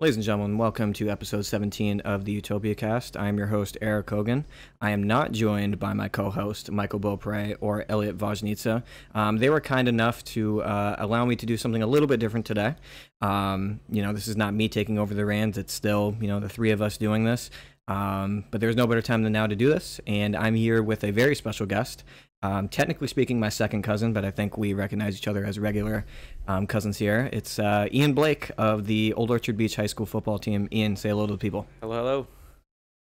Ladies and gentlemen, welcome to episode 17 of the Utopiacast. I am your host, Erik Hogan. I am not joined by my co-host, Michael Beaupre or Elliot Vojnica. They were kind enough to allow me to do something a little bit different today. This is not me taking over the reins. It's still, the three of us doing this. But there's no better time than now to do this. And I'm here with a very special guest. Technically speaking, my second cousin, but I think we recognize each other as regular cousins here. It's Ian Blake of the Old Orchard Beach High School football team. Ian, say hello to the people. Hello, hello.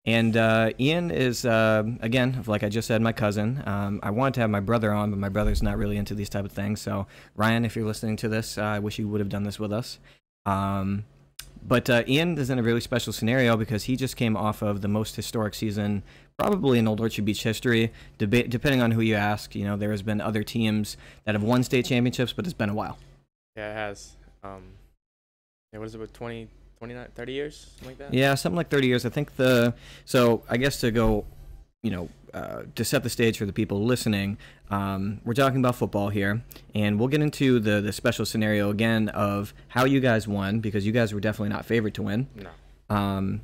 And Ian is, again, like I just said, my cousin. I wanted to have my brother on, but my brother's not really into these type of things. So, Ryan, if you're listening to this, I wish you would have done this with us. But Ian is in a really special scenario because he just came off of the most historic season probably in Old Orchard Beach history. Depending on who you ask, there has been other teams that have won state championships, but it's been a while. Yeah, it has. What is it, with 20, 29, 30 years? Something like that? Yeah, something like 30 years. I think so I guess to go, to set the stage for the people listening, we're talking about football here, and we'll get into the special scenario again of how you guys won, because you guys were definitely not favored to win. No.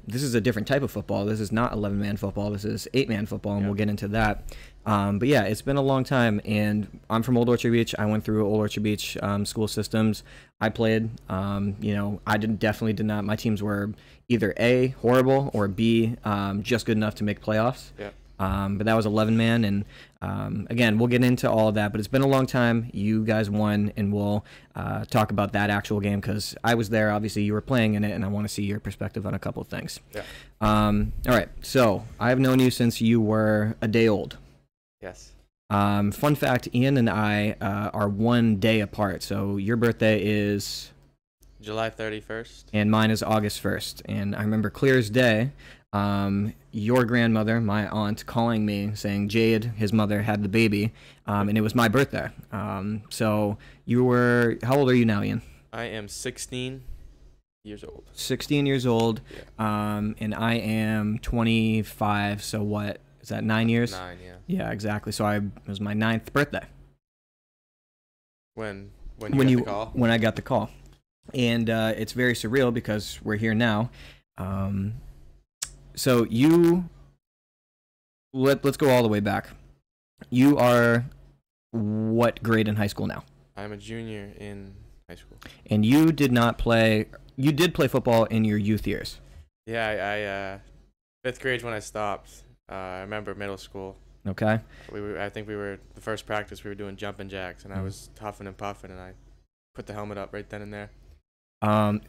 This is a different type of football. This is not 11-man football. This is 8-man football, and We'll get into that. But yeah, it's been a long time, and I'm from Old Orchard Beach. I went through Old Orchard Beach school systems. I played. I definitely did not. My teams were either A, horrible, or B, just good enough to make playoffs. Yeah. But that was 11-man, and again, we'll get into all of that. But it's been a long time. You guys won, and we'll talk about that actual game because I was there. Obviously, you were playing in it, and I want to see your perspective on a couple of things. Yeah. All right. So I've known you since you were a day old. Yes. Fun fact: Ian and I are 1 day apart. So your birthday is July 31st. and mine is August 1st. And I remember clear as day. Your grandmother, my aunt, calling me saying Jade, his mother, had the baby, and it was my birthday. So you were, how old are you now, Ian? I am 16 years old. 16 years old, Yeah. and I am 25, so what, is that 9 years? 9, yeah. Yeah, exactly. So it was my 9th birthday. When you got the call? When I got the call. And it's very surreal because we're here now. So let's go all the way back. You are what grade in high school now? I'm a junior in high school. And you did play football in your youth years. Yeah, I 5th grade when I stopped. I remember middle school. Okay. I think we were, the first practice we were doing jumping jacks, and I was huffing and puffing, and I put the helmet up right then and there.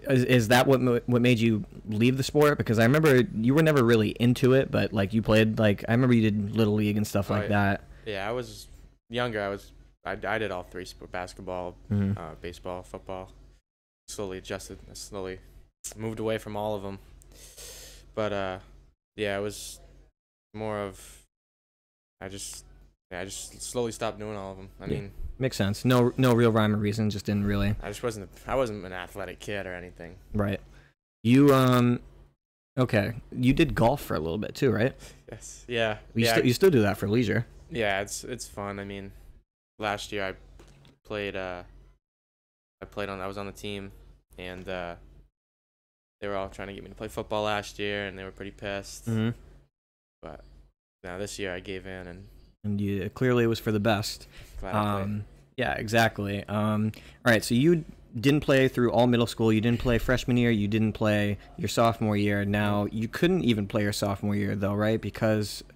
Is that what made you leave the sport? Because I remember you were never really into it, but like you played, like I remember you did Little League and stuff like that. Yeah, I was younger. I did all three sports: basketball, baseball, football. Slowly adjusted. I slowly moved away from all of them. But yeah, it was more of I just slowly stopped doing all of them. I mean, makes sense. No real rhyme or reason. Just didn't really. I wasn't an athletic kid or anything. Right. You okay. You did golf for a little bit too, right? Yes. Yeah. You still do that for leisure. Yeah, it's fun. I mean, last year I played. I was on the team, and they were all trying to get me to play football last year, and they were pretty pissed. Mm-hmm. But now this year I gave in, and you clearly it was for the best. Glad I played. Yeah, exactly. All right, so you didn't play through all middle school. You didn't play freshman year. You didn't play your sophomore year. Now you couldn't even play your sophomore year though, right?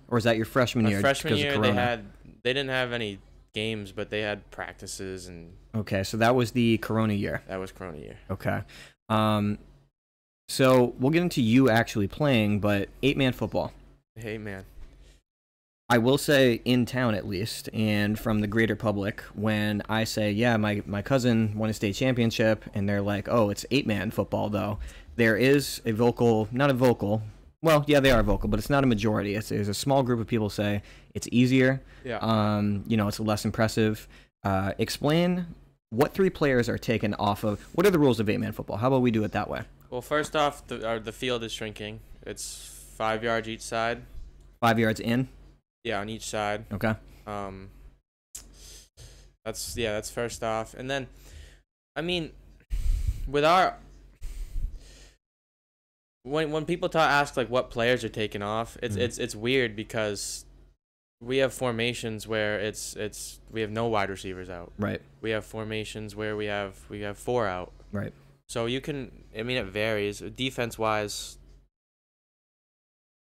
Or is that your freshman year? Freshman year of Corona? they didn't have any games, but they had practices and. Okay, so that was the Corona year. That was Corona year. Okay. So we'll get into you actually playing, but 8-man football. Hey man. I will say in town at least, and from the greater public, when I say, yeah, my cousin won a state championship, and they're like, oh, it's 8-man football, though, there is not a vocal, well, yeah, they are vocal, but it's not a majority. There's a small group of people say it's easier. Yeah. It's less impressive. Explain what 3 players are taken off of, what are the rules of 8-man football? How about we do it that way? Well, first off, the field is shrinking. It's 5 yards each side. 5 yards in? Yeah, on each side. Okay. That's first off. And then, I mean, with our when people ask like what players are taking off, it's weird because we have formations where we have no wide receivers out. Right. We have formations where we have 4 out. Right. So you can, I mean, it varies defense wise.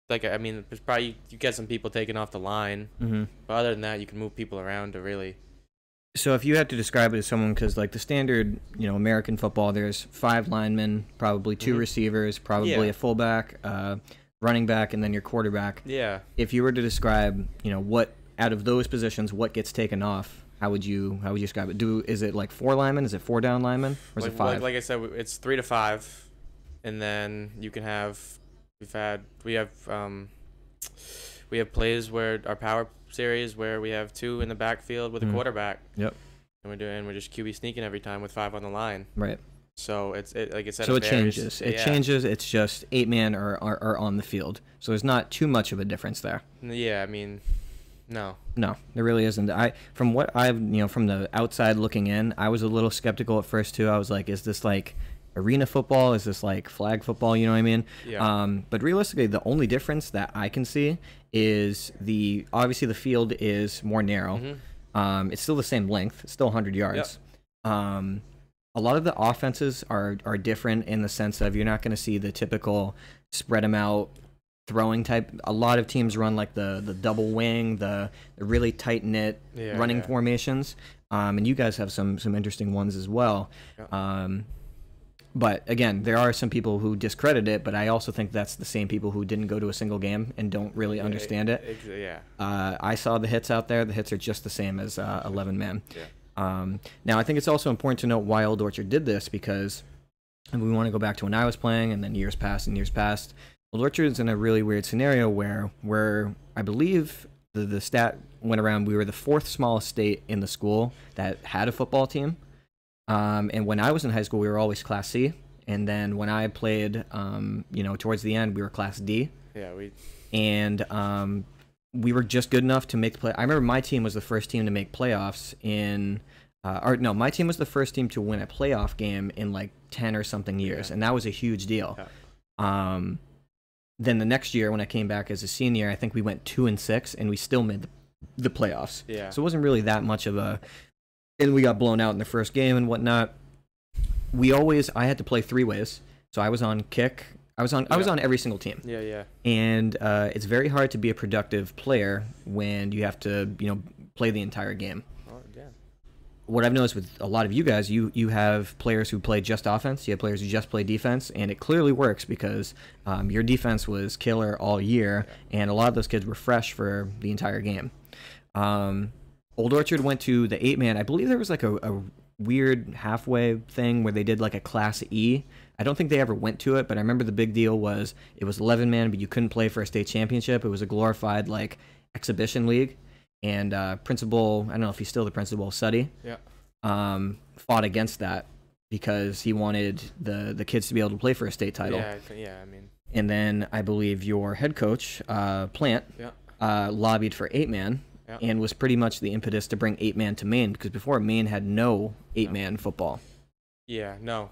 Like, I mean, there's probably you get some people taking off the line, but other than that, you can move people around to really. So if you had to describe it as someone, because like the standard, American football, there's 5 linemen, probably 2 receivers, probably a fullback, running back, and then your quarterback. Yeah. If you were to describe, what out of those positions, what gets taken off, how would you describe it? Is it like 4 linemen? Is it 4 down linemen? Or is it 5? Like I said, it's 3 to 5, and then you can have. We have plays where our power series where we have 2 in the backfield with a quarterback. Yep. And we're just QB sneaking every time with 5 on the line. Right. So like I said. So it changes. It changes. It's just 8 men are on the field. So there's not too much of a difference there. Yeah, I mean, no. No, there really isn't. From what I've from the outside looking in, I was a little skeptical at first too. I was like, is this like arena football? Is this like flag football? You know what I mean? Yeah. But realistically, the only difference that I can see is obviously the field is more narrow. It's still the same length. It's still 100 yards. Yep. A lot of the offenses are different in the sense of you're not going to see the typical spread them out throwing type. A lot of teams run like the double wing, the really tight knit running formations. And you guys have some interesting ones as well. Yeah. But again, there are some people who discredit it, but I also think that's the same people who didn't go to a single game and don't really understand it. Yeah. I saw the hits out there. The hits are just the same as 11 man. Yeah. Now, I think it's also important to note why Old Orchard did this, because we want to go back to when I was playing and then years passed. Old Orchard's in a really weird scenario where I believe the stat went around, we were the 4th smallest state in the school that had a football team. And when I was in high school, we were always Class C. And then when I played, towards the end, we were Class D. Yeah, we were just good enough to make the play. I remember my team was the first team to make playoffs my team was the first team to win a playoff game in like 10 or something years. Yeah. And that was a huge deal. Yeah. Then the next year when I came back as a senior, I think we went 2-6 and we still made the playoffs. Yeah. So it wasn't really that much of and we got blown out in the first game and whatnot. I had to play 3 ways. So I was on kick. I was on every single team. Yeah. And it's very hard to be a productive player when you have to, play the entire game. Oh, yeah. What I've noticed with a lot of you guys, you have players who play just offense. You have players who just play defense, and it clearly works because your defense was killer all year, and a lot of those kids were fresh for the entire game. Old Orchard went to the 8-man. I believe there was like a weird halfway thing where they did like a Class E. I don't think they ever went to it, but I remember the big deal was it was 11-man, but you couldn't play for a state championship. It was a glorified like exhibition league. And principal, I don't know if he's still the principal, Suddy, fought against that because he wanted the kids to be able to play for a state title. I mean. And then I believe your head coach, Plante, lobbied for 8-man. Yeah. And was pretty much the impetus to bring 8-man to Maine, because before Maine had no 8-man football. Yeah, no.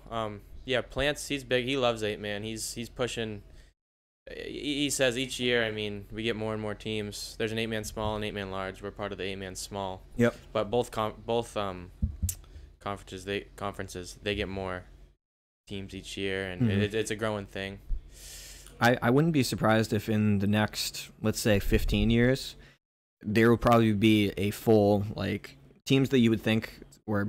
Plante's, he's big. He loves 8-man. He's pushing. He says each year, I mean, we get more and more teams. There's an 8-man small and 8-man large. We're part of the 8-man small. Yep. But both conferences they get more teams each year, and it's a growing thing. I wouldn't be surprised if in the next, let's say, 15 years. There will probably be a full, like, teams that you would think were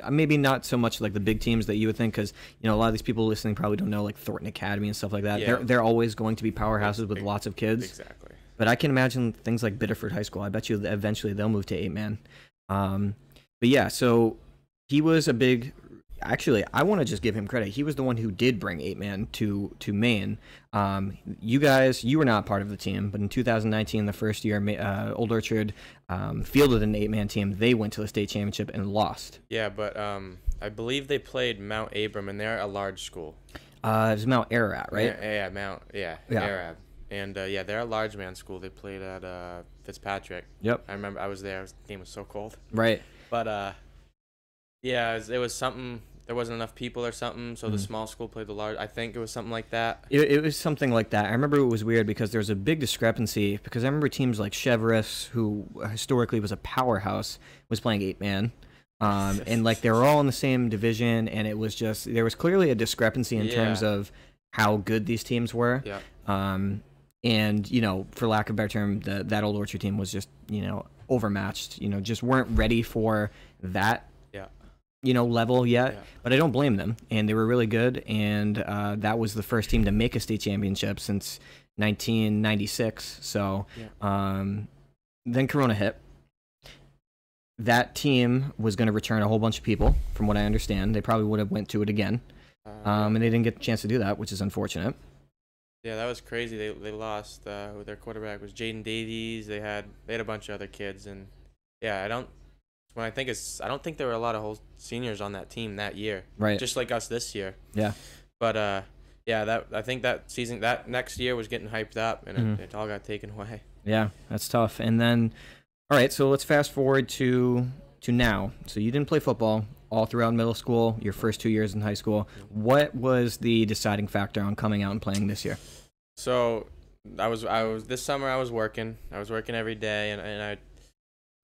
maybe not so much like the big teams that you would think, because, a lot of these people listening probably don't know, like, Thornton Academy and stuff like that. Yeah. They're always going to be powerhouses with lots of kids. Exactly. But I can imagine things like Biddeford High School. I bet you eventually they'll move to 8-man. But yeah, so he was a big... Actually, I want to just give him credit. He was the one who did bring 8-man to Maine. You guys, you were not part of the team, but in 2019, the first year, Old Orchard fielded an 8-man team. They went to the state championship and lost. Yeah, but I believe they played Mount Abram, and they're a large school. It was Mount Ararat, right? Ararat. And they're a large man school. They played at Fitzpatrick. Yep. I remember I was there. The game was so cold. Right. But it was something. there wasn't enough people or something, so the small school played the large. I think it was something like that. It was something like that. I remember it was weird because there was a big discrepancy because I remember teams like Chevrolet, who historically was a powerhouse, was playing 8-man. And like they were all in the same division, and it was just there was clearly a discrepancy in terms of how good these teams were. Yeah. And you know, for lack of a better term, that Old Orchard team was just, you know, overmatched. You know, just weren't ready for that. You know, level yet. Yeah. But I don't blame them, and they were really good. And that was the first team to make a state championship since 1996. So then Corona hit. That team was going to return a whole bunch of people, from what I understand. They probably would have went to it again, and they didn't get the chance to do that, which is unfortunate. Yeah, that was crazy. They lost. Their quarterback was Jaden Davies. They had a bunch of other kids, and yeah, I don't think there were a lot of whole seniors on that team that year. Right. Just like us this year. Yeah. But I think that next year was getting hyped up, and it all got taken away. Yeah, that's tough. And then, all right, so let's fast forward to now. So you didn't play football all throughout middle school, your first 2 years in high school. What was the deciding factor on coming out and playing this year? So I was this summer I was working. I was working every day, and I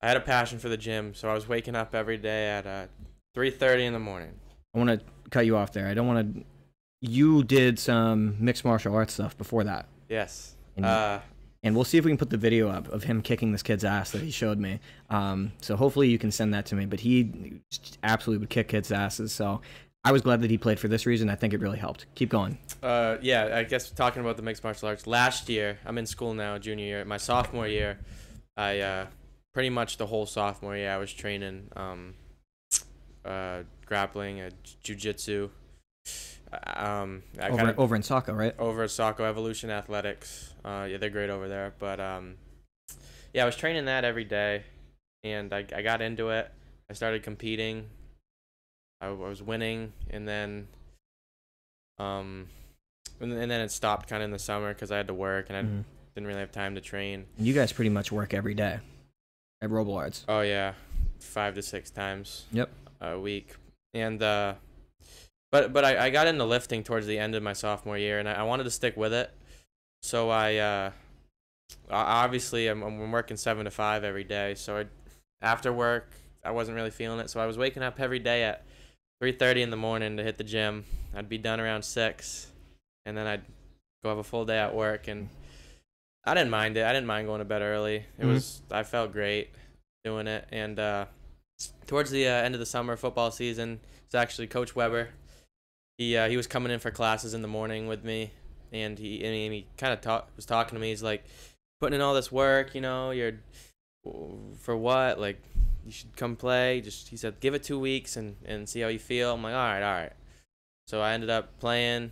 had a passion for the gym, so I was waking up every day at 3:30 in the morning. I want to cut you off there. I don't want to. You did some mixed martial arts stuff before that. Yes. And we'll see if we can put the video up of him kicking this kid's ass that he showed me. So hopefully you can send that to me. But he absolutely would kick kids' asses. So I was glad that he played for this reason. I think it really helped. Keep going. Yeah, I guess talking about the mixed martial arts. Last year, I'm in school now, junior year. My sophomore year, I pretty much the whole sophomore year I was training grappling, jiu-jitsu. Over in Saco, right? Over at Saco Evolution Athletics. Yeah, they're great over there. But yeah, I was training that every day, and I got into it. I started competing. I was winning, and then it stopped kind of in the summer because I had to work, and I didn't really have time to train. You guys pretty much work every day at Robolards. Oh yeah, 5 to 6 times. Yep. A week, and but I got into lifting towards the end of my sophomore year, and I wanted to stick with it. So I obviously I'm working 7 to 5 every day. So after work I wasn't really feeling it. So I was waking up every day at 3:30 in the morning to hit the gym. I'd be done around 6, and then I'd go have a full day at work, and I didn't mind it. I didn't mind going to bed early. I felt great doing it. And towards the end of the summer football season, it's actually Coach Weber. He was coming in for classes in the morning with me, and he kind of was talking to me. He's like, putting in all this work, you know, you're for what? Like, you should come play. He said, give it 2 weeks and see how you feel. I'm like, all right. So I ended up playing,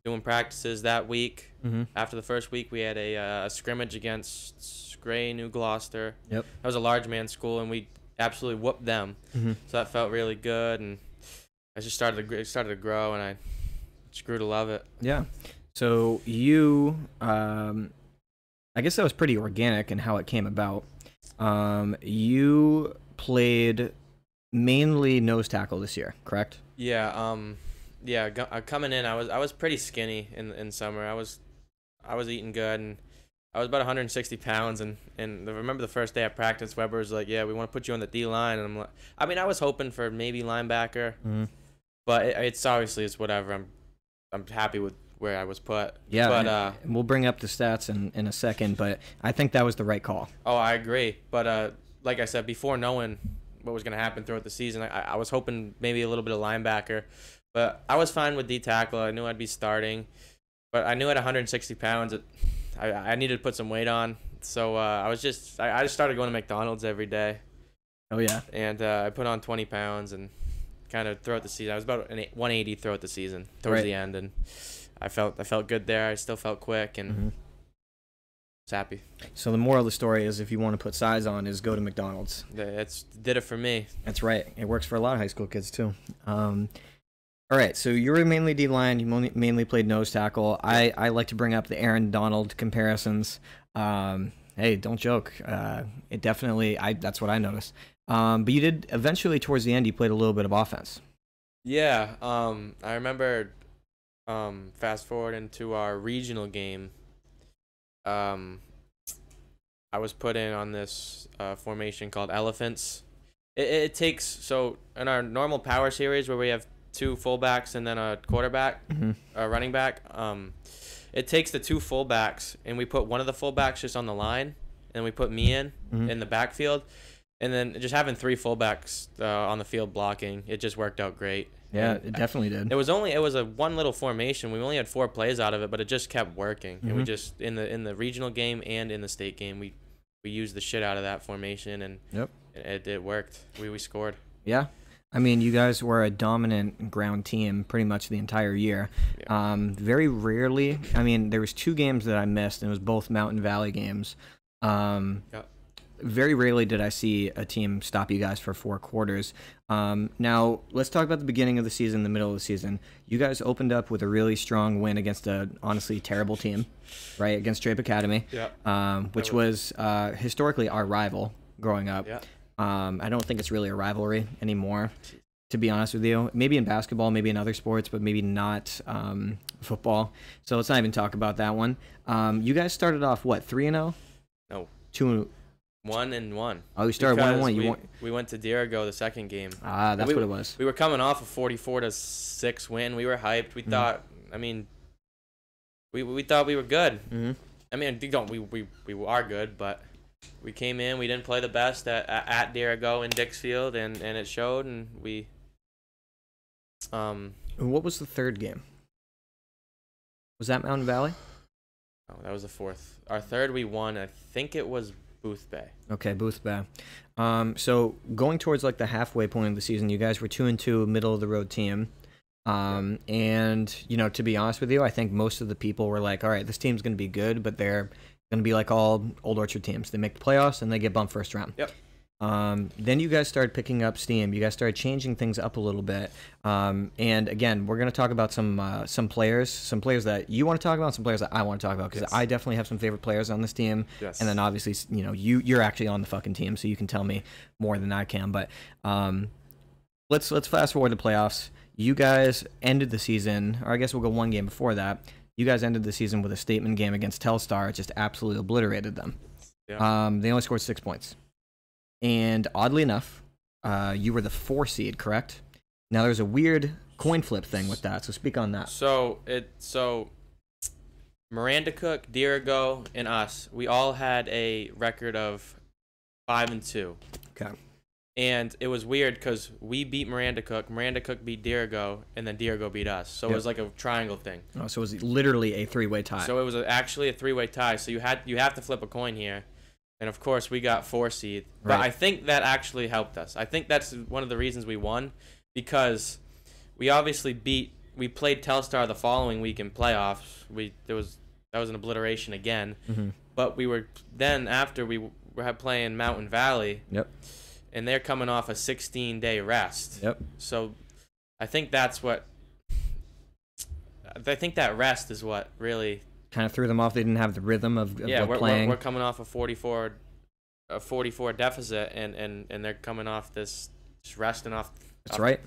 doing practices that week. After the first week, we had a scrimmage against Gray, New Gloucester. Yep. That was a large man school, and we absolutely whooped them. So that felt really good, and I just started to grow, and I just grew to love it. Yeah. So you, I guess that was pretty organic in how it came about. You played mainly nose tackle this year, correct? Yeah. Coming in, I was pretty skinny in summer. I was eating good, and I was about 160 pounds. And I remember the first day at practice, Weber was like, "Yeah, we want to put you on the D line." And I'm like, I mean, I was hoping for maybe linebacker. But it's whatever. I'm happy with where I was put. Yeah, but we'll bring up the stats in a second, but I think that was the right call. Oh, I agree. But like I said, before knowing what was going to happen throughout the season, I was hoping maybe a little bit of linebacker. But I was fine with D tackle. I knew I'd be starting. But I knew at 160 pounds, I needed to put some weight on. So I just started going to McDonald's every day. Oh, yeah. And I put on 20 pounds and kind of throughout the season. I was about 180 throughout the season, towards the end, and I felt good there. I still felt quick, and was happy. So the moral of the story is, if you want to put size on, is go to McDonald's. Did it for me. That's right. It works for a lot of high school kids too. All right, so you were mainly D-line. You mainly played nose tackle. I like to bring up the Aaron Donald comparisons. Hey, don't joke. It definitely, that's what I noticed. But you did eventually, towards the end, you played a little bit of offense. Yeah. I remember. Fast forward into our regional game. I was put in on this formation called Elephants. It takes, so in our normal power series where we have two fullbacks and then a quarterback, a running back. It takes the two fullbacks and we put one of the fullbacks just on the line, and we put me in the backfield, and then just having three fullbacks on the field blocking, it just worked out great. Yeah, it definitely did. It was a one little formation. We only had 4 plays out of it, but it just kept working. And we just in the regional game and in the state game, we used the shit out of that formation, and it worked. We scored. Yeah. I mean, you guys were a dominant ground team pretty much the entire year. Yeah. Very rarely, I mean, there was 2 games that I missed, and it was both Mountain Valley games. Very rarely did I see a team stop you guys for 4 quarters. Now, let's talk about the beginning of the season, the middle of the season. You guys opened up with a really strong win against a honestly terrible team, right? Against Drape Academy, which was historically our rival growing up. Yeah. I don't think it's really a rivalry anymore, to be honest with you. Maybe in basketball, maybe in other sports, but maybe not football. So let's not even talk about that one. You guys started off, what, 3-0? No. 2-1. 1-1. Oh, you started 1-1. We went to Dirigo the second game. Ah, that's what it was. We were coming off a 44-6 win. We were hyped. We thought, I mean, we thought we were good. I mean, we are good, but we came in. We didn't play the best at Dirigo in Dixfield, and it showed. And we. What was the third game? Was that Mountain Valley? Oh, that was the fourth. Our third we won. I think it was Booth Bay. Okay, Booth Bay. So going towards like the halfway point of the season, you guys were 2-2, middle of the road team. And you know, to be honest with you, I think most of the people were like, all right, this team's going to be good, but they're going to be like all Old Orchard teams. They make the playoffs and they get bumped first round. Yep. Then you guys started picking up steam. You guys started changing things up a little bit. And again, we're going to talk about some players that you want to talk about, some players that I want to talk about, because I definitely have some favorite players on this team. Yes. And then obviously, you know, you're actually on the fucking team, so you can tell me more than I can. But let's fast forward to playoffs. You guys ended the season, or I guess we'll go one game before that. You guys ended the season with a statement game against Telstar. It just absolutely obliterated them. Yeah. They only scored 6 points. And oddly enough, you were the 4 seed, correct? Now there's a weird coin flip thing with that, so speak on that. So Miranda Cook, Dirigo, and us, we all had a record of 5-2. Okay. And it was weird because we beat Miranda Cook beat Dirigo, and then Dirigo beat us. So it was like a triangle thing. Oh, so it was literally a 3-way tie. So it was actually a 3-way tie. So you have to flip a coin here. And of course, we got 4 seed. But I think that actually helped us. I think that's one of the reasons we won, because we obviously we played Telstar the following week in playoffs. That was an obliteration again. Mm-hmm. But we were then after we were playing Mountain Valley. Yep. And they're coming off a 16-day rest. Yep. So I think that rest is what really kind of threw them off. They didn't have the rhythm of playing. We're coming off a 44 deficit, and they're coming off this just resting off. That's right.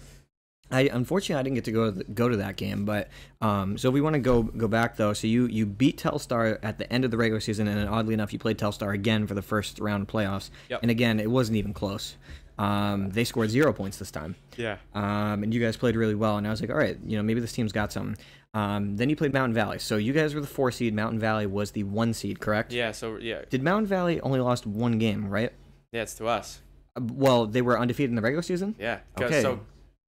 Unfortunately I didn't get to go to that game, but so we want to go back though. So you beat Telstar at the end of the regular season, and oddly enough, you played Telstar again for the first round of playoffs. Yep. And again, it wasn't even close. They scored 0 points this time. Yeah. And you guys played really well, and I was like, all right, you know, maybe this team's got something. Then you played Mountain Valley. So you guys were the 4 seed. Mountain Valley was the 1 seed, correct? Yeah. So yeah. Did Mountain Valley only lost 1 game, right? Yeah, it's to us. Well, they were undefeated in the regular season. Yeah. Okay. So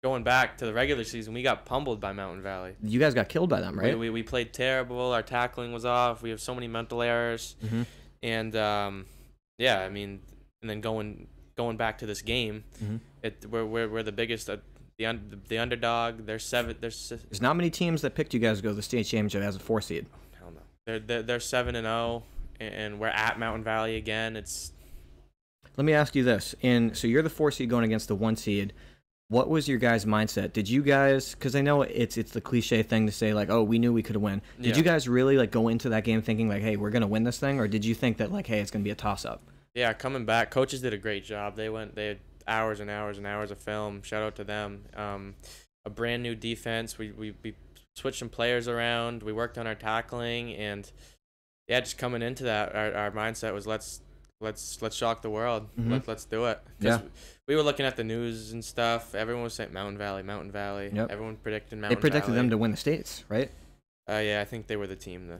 going back to the regular season, we got pummeled by Mountain Valley. You guys got killed by them, right? We played terrible. Our tackling was off. We have so many mental errors. Mm-hmm. And yeah, I mean, and then going back to this game, mm-hmm. We're the biggest, the underdog. There's not many teams that picked you guys to go to the state championship as a 4 seed. Hell no. They're 7-0, and we're at Mountain Valley again. Let me ask you this: so you're the 4 seed going against the 1 seed. What was your guys' mindset? Did you guys, because I know it's the cliche thing to say, like, oh, we knew we could win. Did you guys really like go into that game thinking like, hey, we're gonna win this thing, or did you think that like, hey, it's gonna be a toss-up? Yeah, coming back, coaches did a great job. They had hours and hours and hours of film. Shout out to them. a brand new defense. We switched some players around. We worked on our tackling, and yeah, just coming into that, our mindset was let's shock the world. Let's do it. Yeah. We were looking at the news and stuff. Everyone was saying Mountain Valley. Yep. Everyone predicted Mountain Valley. They predicted them to win the states, right? Yeah, I think they were the team to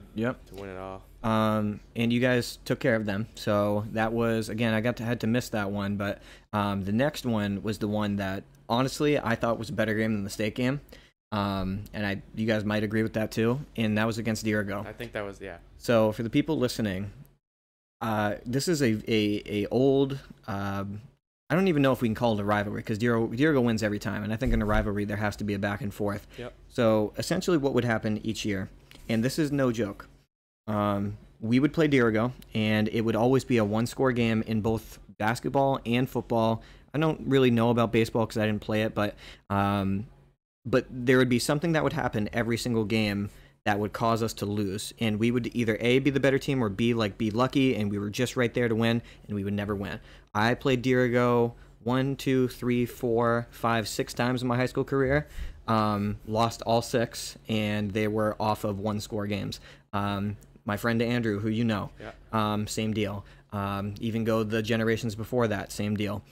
win it all. And you guys took care of them. So that was, again, I had to miss that one, but the next one was the one that honestly I thought was a better game than the state game. And you guys might agree with that too. And that was against Dirigo. I think that was, yeah. So for the people listening, this is a old, I don't even know if we can call it a rivalry because Dirigo wins every time. And I think in a rivalry, there has to be a back and forth. Yep. So essentially what would happen each year, and this is no joke, we would play Dirigo, and it would always be a one-score game in both basketball and football. I don't really know about baseball because I didn't play it, but there would be something that would happen every single game that would cause us to lose, and we would either A, be the better team, or B, be lucky, and we were just right there to win, and we would never win. I played Dirigo 1, 2, 3, 4, 5, 6 times in my high school career. Lost all 6, and they were off of one-score games. My friend Andrew, who you know, same deal. Even go the generations before that, same deal.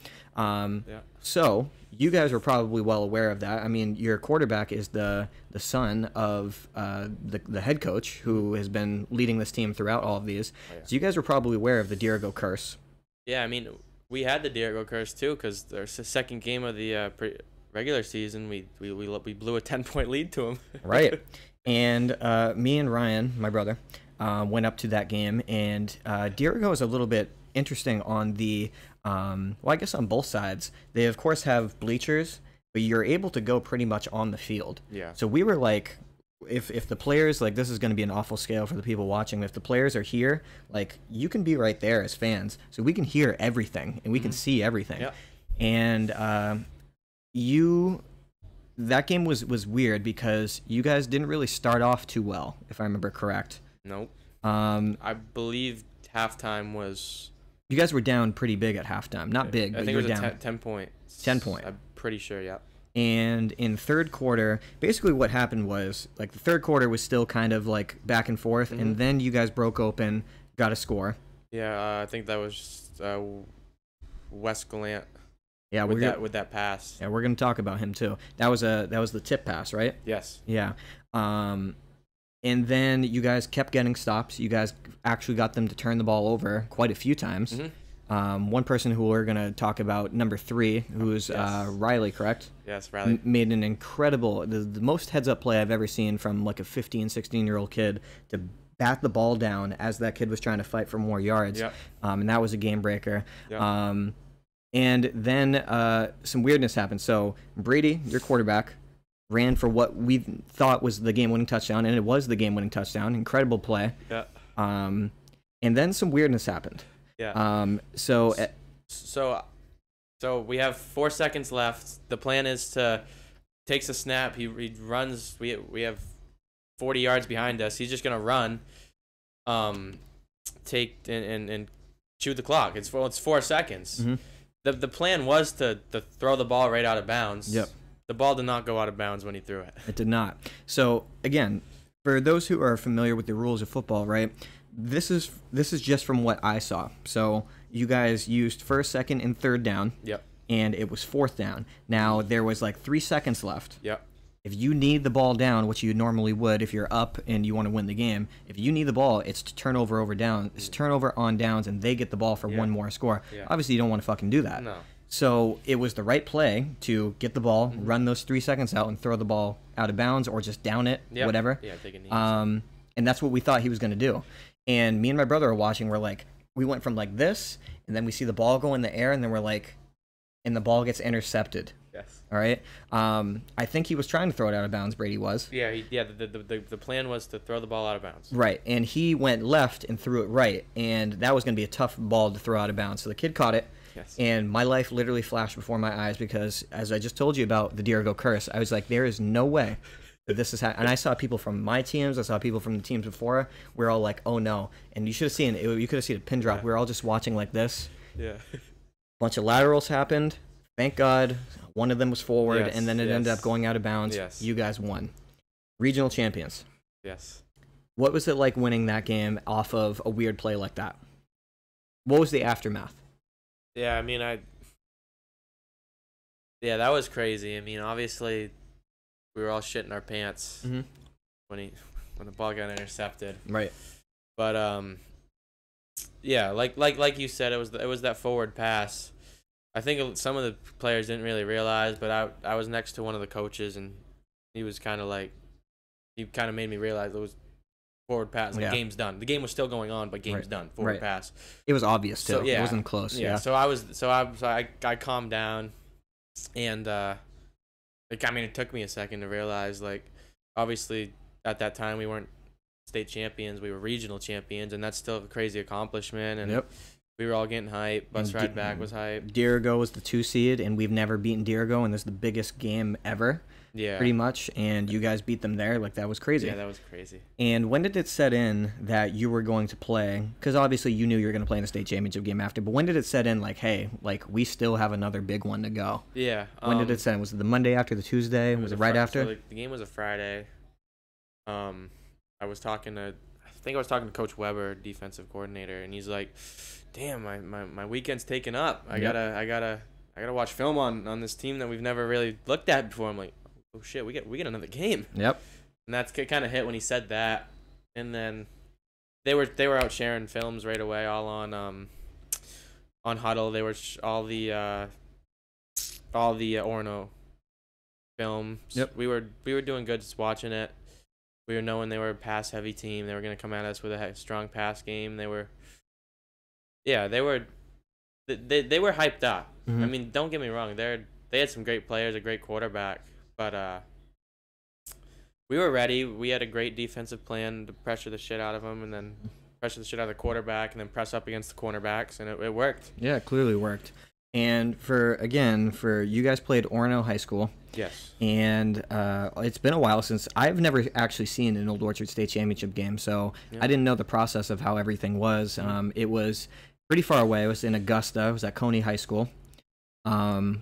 So you guys were probably well aware of that. I mean, your quarterback is the son of the head coach who has been leading this team throughout all of these. Oh, yeah. So you guys were probably aware of the Dirigo Curse. Yeah, I mean, we had the Dirigo Curse too because our second game of the regular season, we blew a 10-point lead to him. Right. And me and Ryan, my brother, went up to that game, and Dirigo is a little bit interesting on the well, I guess on both sides. They of course have bleachers, but you're able to go pretty much on the field. Yeah. So we were like, if the players, like, this is going to be an awful scale for the people watching, if the players are here, like, you can be right there as fans, so we can hear everything and we can see everything. Yeah. And that game was weird because you guys didn't really start off too well, if I remember correct. Nope. I believe halftime was... You guys were down pretty big at halftime. Not big, but you were down. I think it was 10 points. 10 point. I'm pretty sure, yeah. And in third quarter, basically what happened was, like, the third quarter was still kind of, like, back and forth, and then you guys broke open, got a score. Yeah, I think that was Wes Gallant. Yeah, with that pass. Yeah, we're gonna talk about him too. That was the tip pass, right? Yes. Yeah. And then you guys kept getting stops. You guys actually got them to turn the ball over quite a few times. One person who we're gonna talk about, number 3, who's Riley, correct? Yes, Riley. Made an incredible, the most heads-up play I've ever seen from like a 15, 16-year-old kid to bat the ball down as that kid was trying to fight for more yards. Yep. And that was a game breaker. Yep. And then some weirdness happened. So Brady, your quarterback, ran for what we thought was the game-winning touchdown, and it was the game-winning touchdown. Incredible play. Yeah. And then some weirdness happened. Yeah. So we have 4 seconds left. The plan is to takes a snap. He runs. We have 40 yards behind us. He's just gonna run. Take and chew the clock. It's 4 seconds. The plan was to throw the ball right out of bounds. Yep. The ball did not go out of bounds when he threw it. It did not. So again, for those who are familiar with the rules of football, right? This is just from what I saw. So you guys used first, second, and third down. Yep. And it was fourth down. Now there was like 3 seconds left. Yep. If you need the ball down, which you normally would if you're up and you want to win the game, if you need the ball, it's turnover It's turnover on downs, and they get the ball for one more score. Yeah. Obviously, you don't want to fucking do that. No. So it was the right play to get the ball, run those 3 seconds out, and throw the ball out of bounds or just down it, whatever. Yeah, take it easy. And that's what we thought he was going to do. And me and my brother are watching. We're like, we went from like this, and then we see the ball go in the air, and then we're like, and the ball gets intercepted. Yes. All right. I think he was trying to throw it out of bounds. Brady was. Yeah. The plan was to throw the ball out of bounds. Right, and he went left and threw it right, and that was going to be a tough ball to throw out of bounds. So the kid caught it. Yes. And my life literally flashed before my eyes because, as I just told you about the Dirigo Curse, I was like, there is no way that this is happening. And I saw people from my teams. I saw people from the teams before. We're all like, oh no. And you should have seen it. You could have seen a pin drop. Yeah. We were all just watching like this. Yeah. Bunch of laterals happened. Thank God one of them was forward, Yes, and then it ended yes. up going out of bounds. Yes. You guys won. Regional champions. Yes. What was it like winning that game off of a weird play like that? What was the aftermath? Yeah, I mean, yeah, that was crazy. I mean, obviously, we were all shitting our pants when the ball got intercepted. Right. But yeah, like you said, it was that forward pass. I think some of the players didn't really realize, but I was next to one of the coaches, and he was kind of like, he kind of made me realize it was forward pass. Like, game's done. The game was still going on, but game's done. Forward pass. It was obvious too. So, yeah, it wasn't close. Yeah. So I calmed down, and it took me a second to realize, like, obviously at that time we weren't state champions, we were regional champions, and that's still a crazy accomplishment. And we were all getting hype. Bus ride back was hype. Dirigo was the 2 seed, and we've never beaten Dirigo, and this is the biggest game ever. Yeah. Pretty much, and you guys beat them there. Like, that was crazy. Yeah, that was crazy. And when did it set in that you were going to play? Because obviously you knew you were going to play in the state championship game after, but when did it set in, like, hey, like, we still have another big one to go? Yeah. When did it set in? Was it the Monday after, the Tuesday? Was it right after? So the game was a Friday. I was talking to Coach Weber, defensive coordinator, and he's like, "Damn, my weekend's taken up. I gotta watch film on this team that we've never really looked at before." I'm like, "Oh shit, we get another game." Yep. And that's kind of hit when he said that, and then they were out sharing films right away, all on Huddle. They were all the Orono films. Yep. We were doing good just watching it. We were knowing they were a pass heavy team. They were going to come at us with a strong pass game. They were hyped up. I mean, don't get me wrong. They had some great players, a great quarterback, but we were ready. We had a great defensive plan to pressure the shit out of them, and then pressure the shit out of the quarterback, and then press up against the cornerbacks, and it worked. Yeah, it clearly worked. And for you guys played Orono High School. Yes. And it's been a while since I've never actually seen an Old Orchard State Championship game, so I didn't know the process of how everything was. It was pretty far away. It was in Augusta. It was at Coney High School,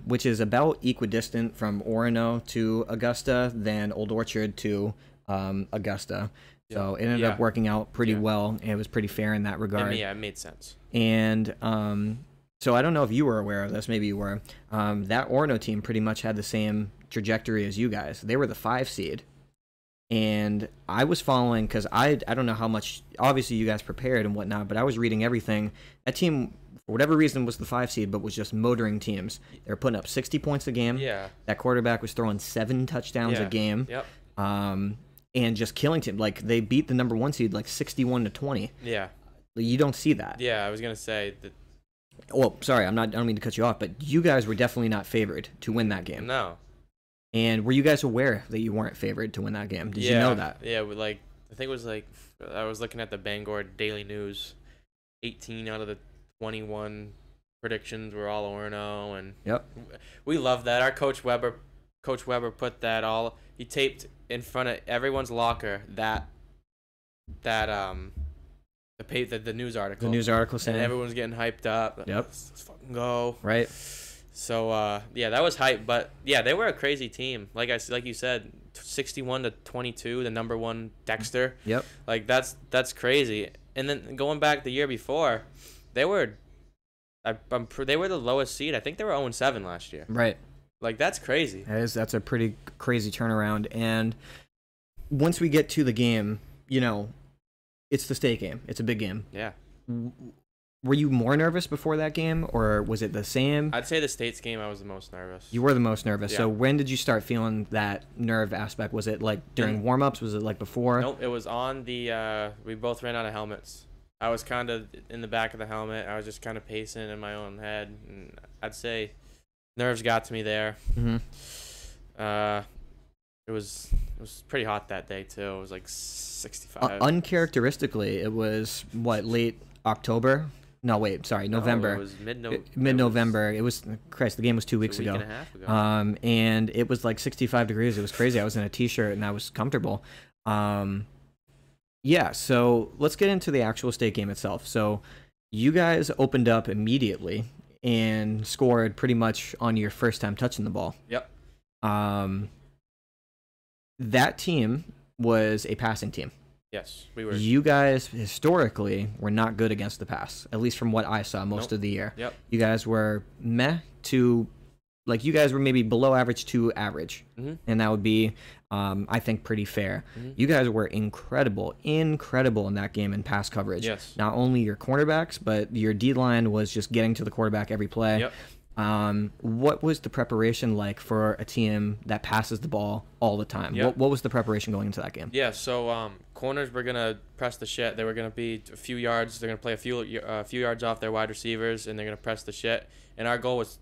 which is about equidistant from Orono to Augusta than Old Orchard to Augusta. So it ended up working out pretty well, and it was pretty fair in that regard. Yeah, it made sense. And so I don't know if you were aware of this. Maybe you were. That Orono team pretty much had the same trajectory as you guys. They were the 5 seed. And I was following, because I don't know how much, obviously you guys prepared and whatnot, but I was reading everything. That team, for whatever reason, was the 5 seed, but was just motoring teams. They were putting up 60 points a game. Yeah. That quarterback was throwing 7 touchdowns a game. Yep. And just killing teams. Like, they beat the number 1 seed like 61-20. Yeah. You don't see that. Yeah, I was gonna say that. Well, sorry, I don't mean to cut you off, but you guys were definitely not favored to win that game. No. And were you guys aware that you weren't favored to win that game? Did you know that? Yeah, I think it was I was looking at the Bangor Daily News. 18 out of the 21 predictions were all Orono, and we love that. Our Coach Weber put that all. He taped in front of everyone's locker the news article. The news article saying, and everyone's getting hyped up. Yep. Let's fucking go. Right. So that was hype, but yeah, they were a crazy team. Like you said, 61-22, the number 1 Dexter. Yep. Like that's crazy. And then going back the year before, they were the lowest seed. I think they were 0-7 last year. Right. Like that's crazy. That's a pretty crazy turnaround. And once we get to the game, it's the state game. It's a big game. Yeah. Were you more nervous before that game, or was it the same? I'd say the state's game I was the most nervous. You were the most nervous. Yeah. So when did you start feeling that nerve aspect? Was it like during warm-ups? Was it like before? Nope, it was on the we both ran out of helmets. I was kind of in the back of the helmet. I was just kind of pacing in my own head, and I'd say nerves got to me there. It was pretty hot that day too. It was like 65. Uncharacteristically, it was late October? No, wait, sorry, November. No, it was mid-November. It was the game was 2 weeks ago. A week and a half ago. And it was like 65 degrees. It was crazy. I was in a t-shirt and I was comfortable. Yeah, so let's get into the actual state game itself. So you guys opened up immediately, and scored pretty much on your first time touching the ball. Yep. That team was a passing team. Yes, we were. You guys historically were not good against the pass, at least from what I saw most of the year. Yep. You guys were meh to, like, you guys were maybe below average to average, and that would be, I think, pretty fair. You guys were incredible in that game in pass coverage. Yes. Not only your cornerbacks, but your D-line was just getting to the quarterback every play. Yep. What was the preparation like for a team that passes the ball all the time? Yep. What was the preparation going into that game? Yeah, so corners were gonna press the shit. They were gonna be a few yards. They're gonna play a few yards off their wide receivers, and they're gonna press the shit. And our goal was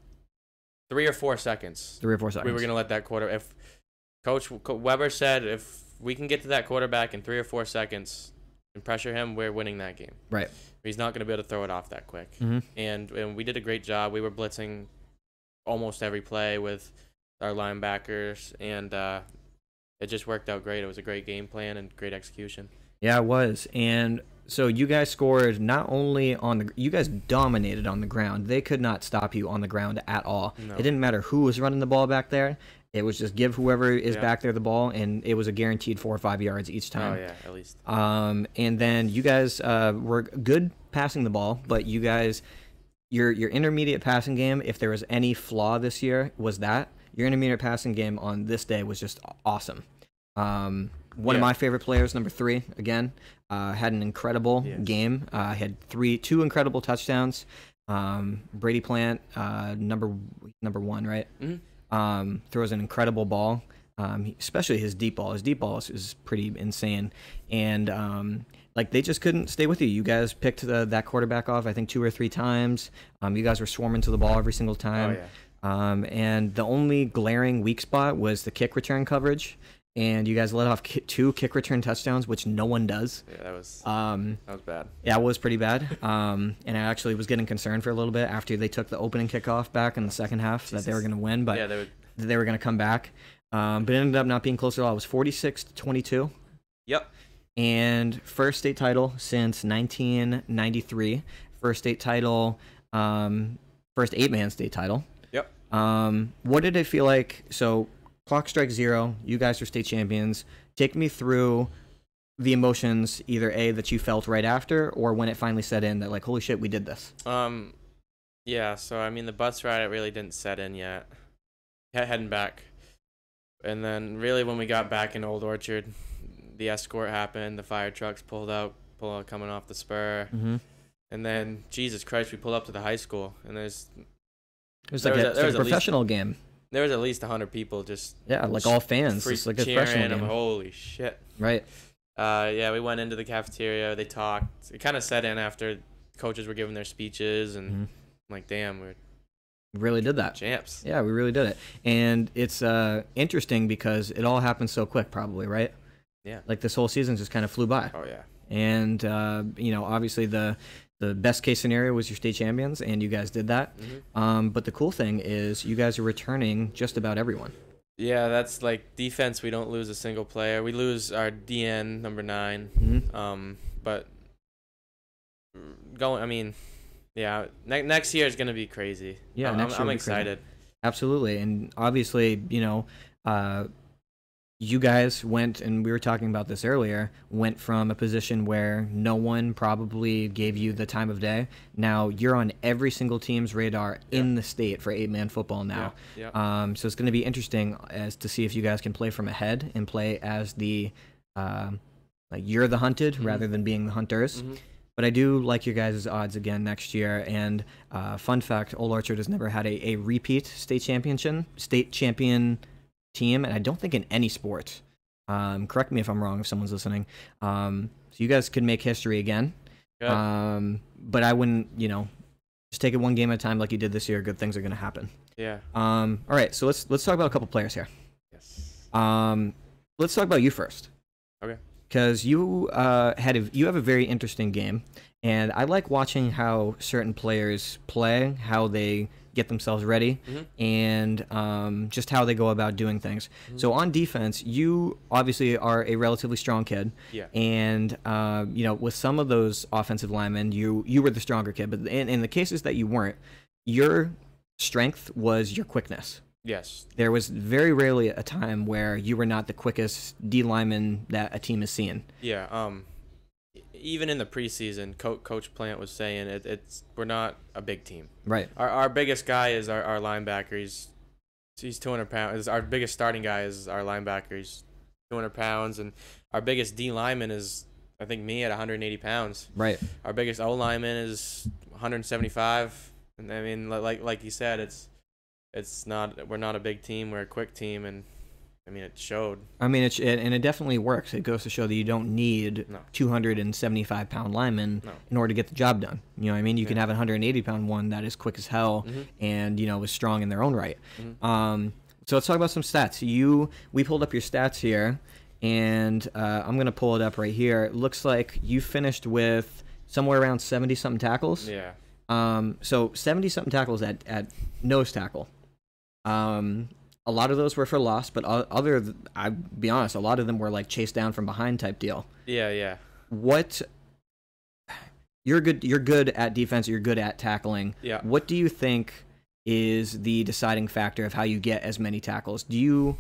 3 or 4 seconds. 3 or 4 seconds. We were gonna let that if Coach Weber said if we can get to that quarterback in 3 or 4 seconds and pressure him, we're winning that game. Right. He's not gonna be able to throw it off that quick. And we did a great job. We were blitzing almost every play with our linebackers, and it just worked out great. It was a great game plan and great execution. Yeah, it was. And so you guys scored not only you guys dominated on the ground. They could not stop you on the ground at all. No. It didn't matter who was running the ball back there. It was just give whoever is back there the ball, and it was a guaranteed 4 or 5 yards each time. Oh, yeah, at least. And then you guys were good passing the ball, but you guys, your intermediate passing game, if there was any flaw this year, was that. Your intermediate passing game on this day was just awesome. One of my favorite players, number 3, again, had an incredible game. Had 2 incredible touchdowns. Brady Plante, number 1, right? Throws an incredible ball, especially his deep ball. His deep ball is pretty insane, and like they just couldn't stay with you. You guys picked that quarterback off, I think 2 or 3 times. You guys were swarming to the ball every single time. Oh, yeah. And the only glaring weak spot was the kick return coverage. And you guys let off 2 kick return touchdowns, which no one does. Yeah, that was bad. Yeah, it was pretty bad. And I actually was getting concerned for a little bit after they took the opening kickoff back in the second half that they were going to win, but they were going to come back. But it ended up not being close at all. It was 46-22. Yep. And first state title since 1993. First state title, first 8-man state title. Yep. What did it feel like? So clock strikes 0. You guys are state champions. Take me through the emotions, either A, that you felt right after, or when it finally set in that, like, holy shit, we did this. Yeah, so, I mean, the bus ride, it really didn't set in yet. Heading back. And then, really, when we got back in Old Orchard, the escort happened, the fire trucks pulled out coming off the spur. And then, Jesus Christ, we pulled up to the high school, and it was like a professional game. There was at least 100 people just like all fans. It's like a professional game. Holy shit! Right. We went into the cafeteria. They talked. It kind of set in after coaches were giving their speeches, and I'm like, damn, we really did that. Champs. Yeah, we really did it, and it's interesting because it all happened so quick, probably, right? Yeah. Like this whole season just kind of flew by. Oh yeah. And obviously the best case scenario was your state champions, and you guys did that. But the cool thing is you guys are returning just about everyone. Yeah, that's like defense. We don't lose a single player. We lose our DN number 9. But next year is gonna be crazy. Yeah, I'm excited. Absolutely, and obviously, you guys went, and we were talking about this earlier, went from a position where no one probably gave you the time of day. Now you're on every single team's radar in the state for 8-man football now. So it's going to be interesting as to see if you guys can play from ahead and play as the like you're the hunted rather than being the hunters. But I do like your guys' odds again next year. And fun fact, Old Orchard has never had a repeat state champion team, and I don't think in any sport. Correct me if I'm wrong if someone's listening. So you guys could make history again. But I wouldn't, just take it one game at a time like you did this year. Good things are going to happen. Yeah. All right, so let's talk about a couple players here. Yes. Let's talk about you first. Okay. Because you have a very interesting game, and I like watching how certain players play, how they get themselves ready, and just how they go about doing things. So on defense, you obviously are a relatively strong kid. Yeah. And with some of those offensive linemen, you were the stronger kid. But in the cases that you weren't, your strength was your quickness. Yes. There was very rarely a time where you were not the quickest D lineman that a team has seen. Yeah. Even in the preseason, Coach Plante was saying we're not a big team. Right. Our biggest guy is our linebacker. He's 200 pounds. Our biggest starting guy is our linebacker. He's 200 pounds, and our biggest D lineman is, I think, me at 180 pounds. Right. Our biggest O lineman is 175, and I mean, like you said, we're not a big team. We're a quick team, and I mean, it showed. I mean, it definitely works. It goes to show that you don't need 275-pound linemen in order to get the job done. You know what I mean? You can have a 180-pound one that is quick as hell and, is strong in their own right. So let's talk about some stats. We pulled up your stats here, and I'm going to pull it up right here. It looks like you finished with somewhere around 70-something tackles. Yeah. So 70-something tackles at nose tackle. A lot of those were for loss, but I'll be honest, a lot of them were like chased down from behind type deal. Yeah. You're good at defense, you're good at tackling. Yeah. What do you think is the deciding factor of how you get as many tackles? Do you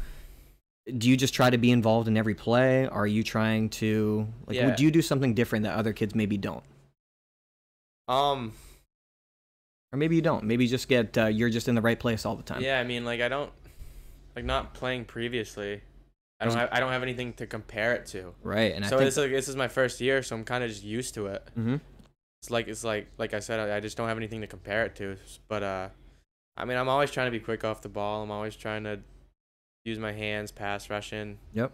just try to be involved in every play? Are you trying to do you do something different that other kids maybe don't? Or maybe you don't. Maybe you just you're just in the right place all the time. Yeah, I mean, I don't not playing previously. I don't have anything to compare it to. Right, and so this is my first year, so I'm kind of just used to it. Mm-hmm. It's like I said, I just don't have anything to compare it to. But I mean, I'm always trying to be quick off the ball. I'm always trying to use my hands, pass rushing. Yep.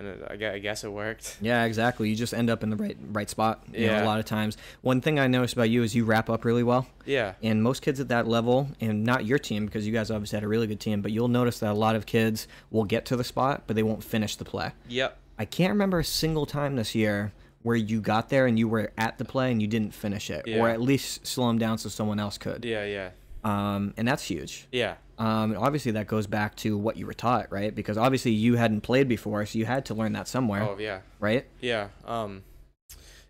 And I guess it worked. Yeah, exactly. You just end up in the right spot. You Yeah. know, a lot of times. One thing I noticed about you is you wrap up really well. Yeah. And most kids at that level, and not your team because you guys obviously had a really good team, but you'll notice that a lot of kids will get to the spot, but they won't finish the play. Yep. I can't remember a single time this year where you got there and you were at the play and you didn't finish it, or at least slow them down so someone else could. Yeah. And that's huge. Yeah. Obviously that goes back to what you were taught, right? Because obviously you hadn't played before, so you had to learn that somewhere. Oh yeah. Right? Yeah.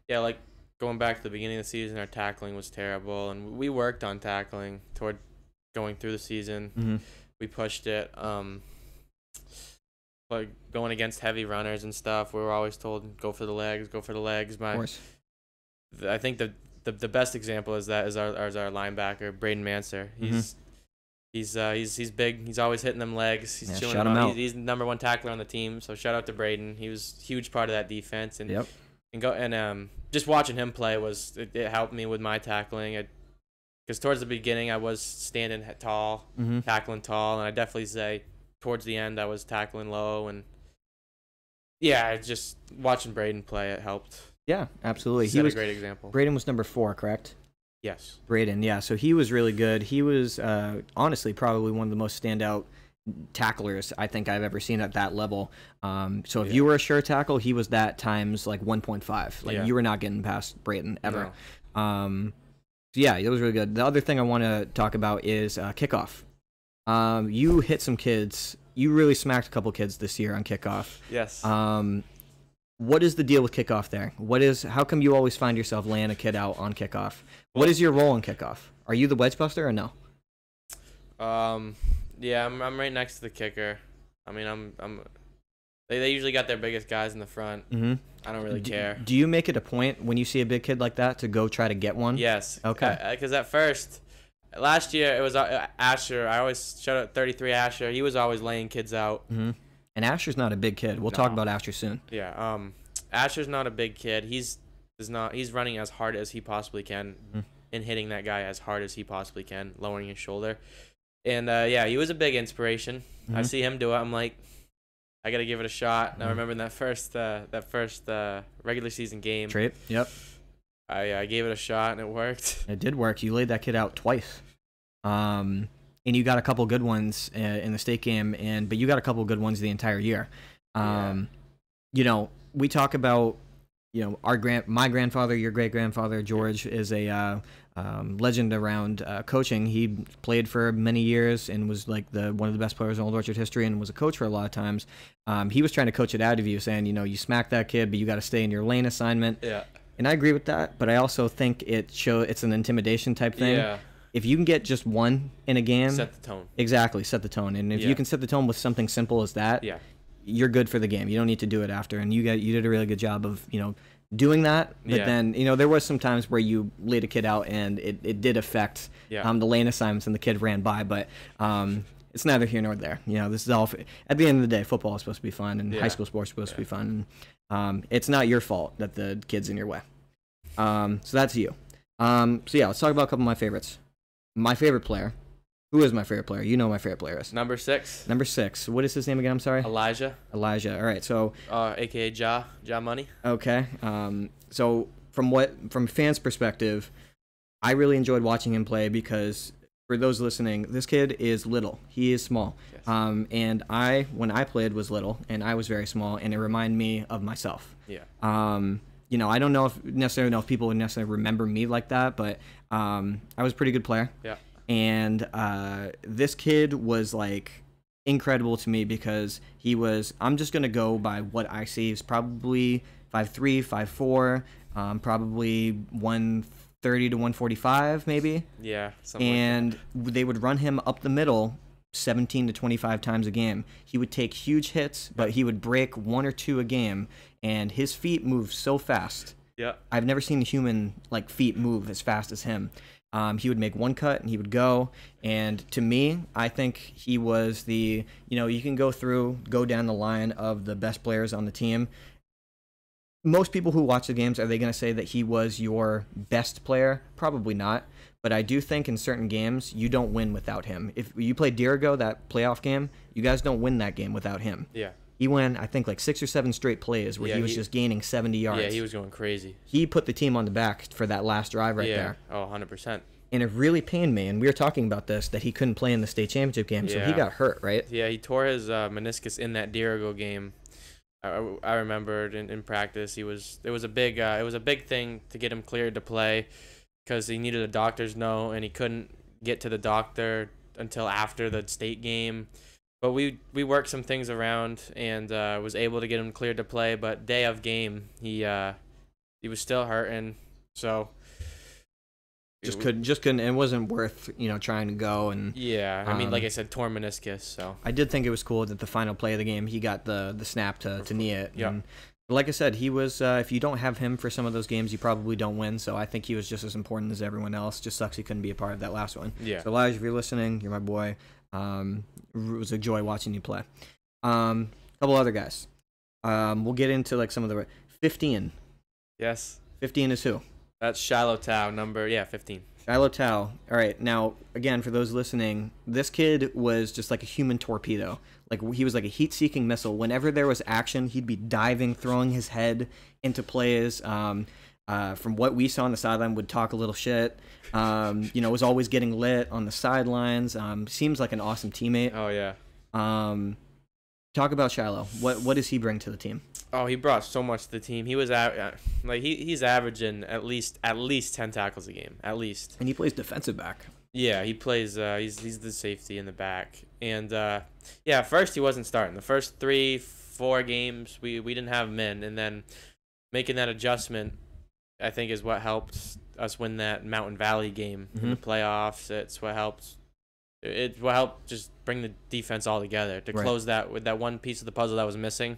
Yeah, like going back to the beginning of the season, our tackling was terrible, and we worked on tackling toward going through the season. Mm-hmm. We pushed it. Like going against heavy runners and stuff, we were always told go for the legs. Of course. I think the best example is our linebacker Brayden Mansur. He's big. He's always hitting them legs. He's chilling shout him out. He's the number one tackler on the team. So shout out to Brayden. He was a huge part of that defense. And yep. Just watching him play it helped me with my tackling. Because towards the beginning I was standing tall, tackling tall, and I definitely say towards the end I was tackling low. And yeah, just watching Brayden play, it helped. Yeah, absolutely. He was a great example. Brayden was number 4, correct? Yes. Brayden, yeah. So he was really good. He was honestly probably one of the most standout tacklers I think I've ever seen at that level. So if you were a sure tackle, he was that times like 1.5. You were not getting past Brayden ever. No. So yeah, it was really good. The other thing I want to talk about is kickoff. You hit some kids. You really smacked a couple kids this year on kickoff. Yes. What is the deal with kickoff there? How come you always find yourself laying a kid out on kickoff? What is your role in kickoff? Are you the wedge buster or no? Yeah, I'm right next to the kicker. I mean, they usually got their biggest guys in the front. Mm-hmm. I don't really care. Do you make it a point when you see a big kid like that to go try to get one? Yes. Okay. Because at first, last year it was Asher. I always shout out 33 Asher. He was always laying kids out. Mm-hmm. And Asher's not a big kid. We'll talk about Asher soon. Yeah. Asher's not a big kid. He's running as hard as he possibly can and hitting that guy as hard as he possibly can, lowering his shoulder. And yeah, he was a big inspiration. I see him do it. I'm like, I gotta give it a shot. And I remember in that first regular season game. Trait. Yep. I gave it a shot and it worked. It did work. You laid that kid out twice. And you got a couple good ones in the state game, but you got a couple good ones the entire year. We talk about, my grandfather, your great grandfather George is a legend around coaching. He played for many years and was like one of the best players in Old Orchard history, and was a coach for a lot of times. He was trying to coach it out of you, saying, you smack that kid, but you got to stay in your lane assignment. Yeah. And I agree with that, but I also think it's an intimidation type thing. Yeah. if you can get just one in a game, set the tone. Exactly, set the tone. And if you can set the tone with something simple as that, you're good for the game. You don't need to do it after. And you did a really good job of, doing that. But then, there was some times where you laid a kid out and it did affect the lane assignments and the kid ran by. But it's neither here nor there. This is all, at the end of the day, football is supposed to be fun and high school sports is supposed to be fun. And it's not your fault that the kid's in your way. So that's you. Let's talk about a couple of my favorites. My favorite player. Who is my favorite player? You know my favorite player is. Number 6. Number 6. What is his name again? I'm sorry. Elijah. All right. So. AKA Ja Money. Okay. So from fans' perspective, I really enjoyed watching him play because for those listening, this kid is little. He is small. Yes. And when I played, was little, and I was very small, and it reminded me of myself. Yeah. I don't know if people would necessarily remember me like that, but I was a pretty good player. Yeah. And this kid was like incredible to me because I'm just going to go by what I see. He's probably 5'3", 5'4", probably 130 to 145 maybe. Yeah. And they would run him up the middle 17 to 25 times a game. He would take huge hits, but he would break 1 or 2 a game, and his feet move so fast. Yeah. I've never seen a human feet move as fast as him. He would make one cut and he would go. And to me, I think he was you can go down the line of the best players on the team. Most people who watch the games, are they going to say that he was your best player? Probably not. But I do think in certain games, you don't win without him. If you play Dirigo, that playoff game, you guys don't win that game without him. Yeah. He won, I think, 6 or 7 straight plays where he was just gaining 70 yards. Yeah, he was going crazy. He put the team on the back for that last drive there. Oh, 100%. And it really pained me, and we were talking about this, that he couldn't play in the state championship game, so he got hurt, right? Yeah, he tore his meniscus in that Dirigo game. I remembered in practice, it was a big thing to get him cleared to play because he needed a doctor's note, and he couldn't get to the doctor until after the state game. But we worked some things around and was able to get him cleared to play. But day of game, he was still hurting, so just couldn't. It wasn't worth trying to go. And yeah, I mean, like I said, torn meniscus. So I did think it was cool that the final play of the game, he got the snap to knee it. Yeah. And like I said, he was. If you don't have him for some of those games, you probably don't win. So I think he was just as important as everyone else. Just sucks he couldn't be a part of that last one. Yeah. So Elijah, if you're listening, you're my boy. It was a joy watching you play. A couple other guys. We'll get into some of the 15. Yes. 15 is who? That's Shiloh Thao, 15. Shiloh Thao. All right. Now, again, for those listening, this kid was just like a human torpedo. He was like a heat-seeking missile. Whenever there was action, he'd be diving, throwing his head into plays. From what we saw on the sideline, would talk a little shit. Was always getting lit on the sidelines. Seems like an awesome teammate. Oh yeah. Talk about Shiloh. What does he bring to the team? Oh, he brought so much to the team. He was he's averaging at least 10 tackles a game, at least. And he plays defensive back. Yeah, he plays. He's the safety in the back. And at first he wasn't starting. The first 3-4 games we didn't have him in, and then making that adjustment, I think, is what helped us win that Mountain Valley game in the playoffs. It's what helped. It's what helped just bring the defense all together to close that with that one piece of the puzzle that was missing.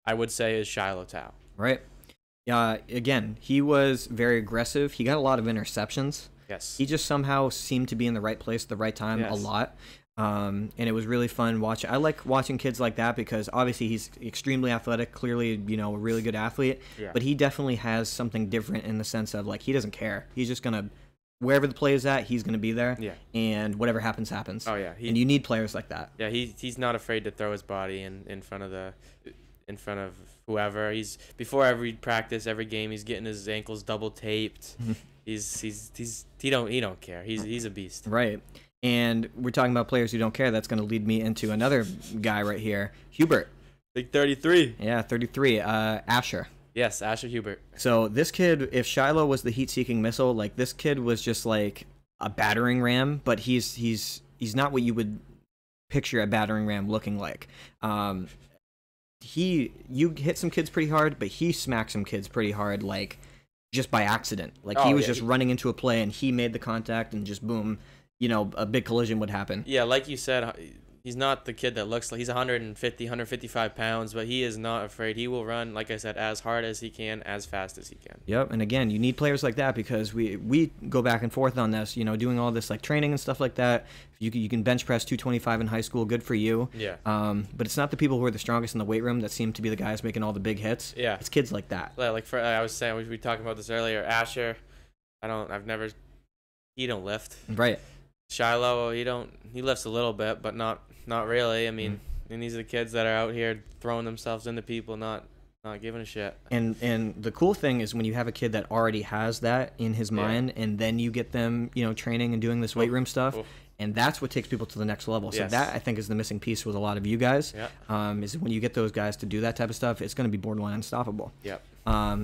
I would say is Shiloh Thao. Right. Again, he was very aggressive. He got a lot of interceptions. Yes. He just somehow seemed to be in the right place at the right time a lot. And it was really fun watching. I like watching kids like that because obviously he's extremely athletic, clearly, a really good athlete. Yeah. But he definitely has something different in the sense of he doesn't care. He's just going to, wherever the play is at, he's going to be there. Yeah. And whatever happens, happens. Oh yeah. And you need players like that. Yeah. He's not afraid to throw his body in front of whoever. He's before every practice, every game, he's getting his ankles double taped. He don't care. He's a beast. Right. And we're talking about players who don't care. That's going to lead me into another guy right here, Hubert. Big 33. Yeah, 33. Asher. Yes, Asher Hubert. So this kid, if Shiloh was the heat-seeking missile, this kid was just like a battering ram, but he's not what you would picture a battering ram looking like. You hit some kids pretty hard, but he smacked some kids pretty hard, just by accident. He was just running into a play, and he made the contact, and just boom. a big collision would happen. Yeah, like you said, he's not the kid that looks like he's 150, 155 pounds, but he is not afraid. He will run, like I said, as hard as he can, as fast as he can. Yep, and again, you need players like that because we go back and forth on this, doing all this like training and stuff like that. You can bench press 225 in high school, good for you. Yeah. But it's not the people who are the strongest in the weight room that seem to be the guys making all the big hits. Yeah. It's kids like that. Yeah, like I was saying, we talked about this earlier. Asher, he don't lift. Right. Shiloh, he lifts a little bit, but not really. I mean, and these are the kids that are out here throwing themselves into people, not giving a shit. And the cool thing is when you have a kid that already has that in his mind, and then you get them, training and doing this weight room stuff, and that's what takes people to the next level. So that, I think, is the missing piece with a lot of you guys. Yeah. Is when you get those guys to do that type of stuff, it's going to be borderline unstoppable. Yep.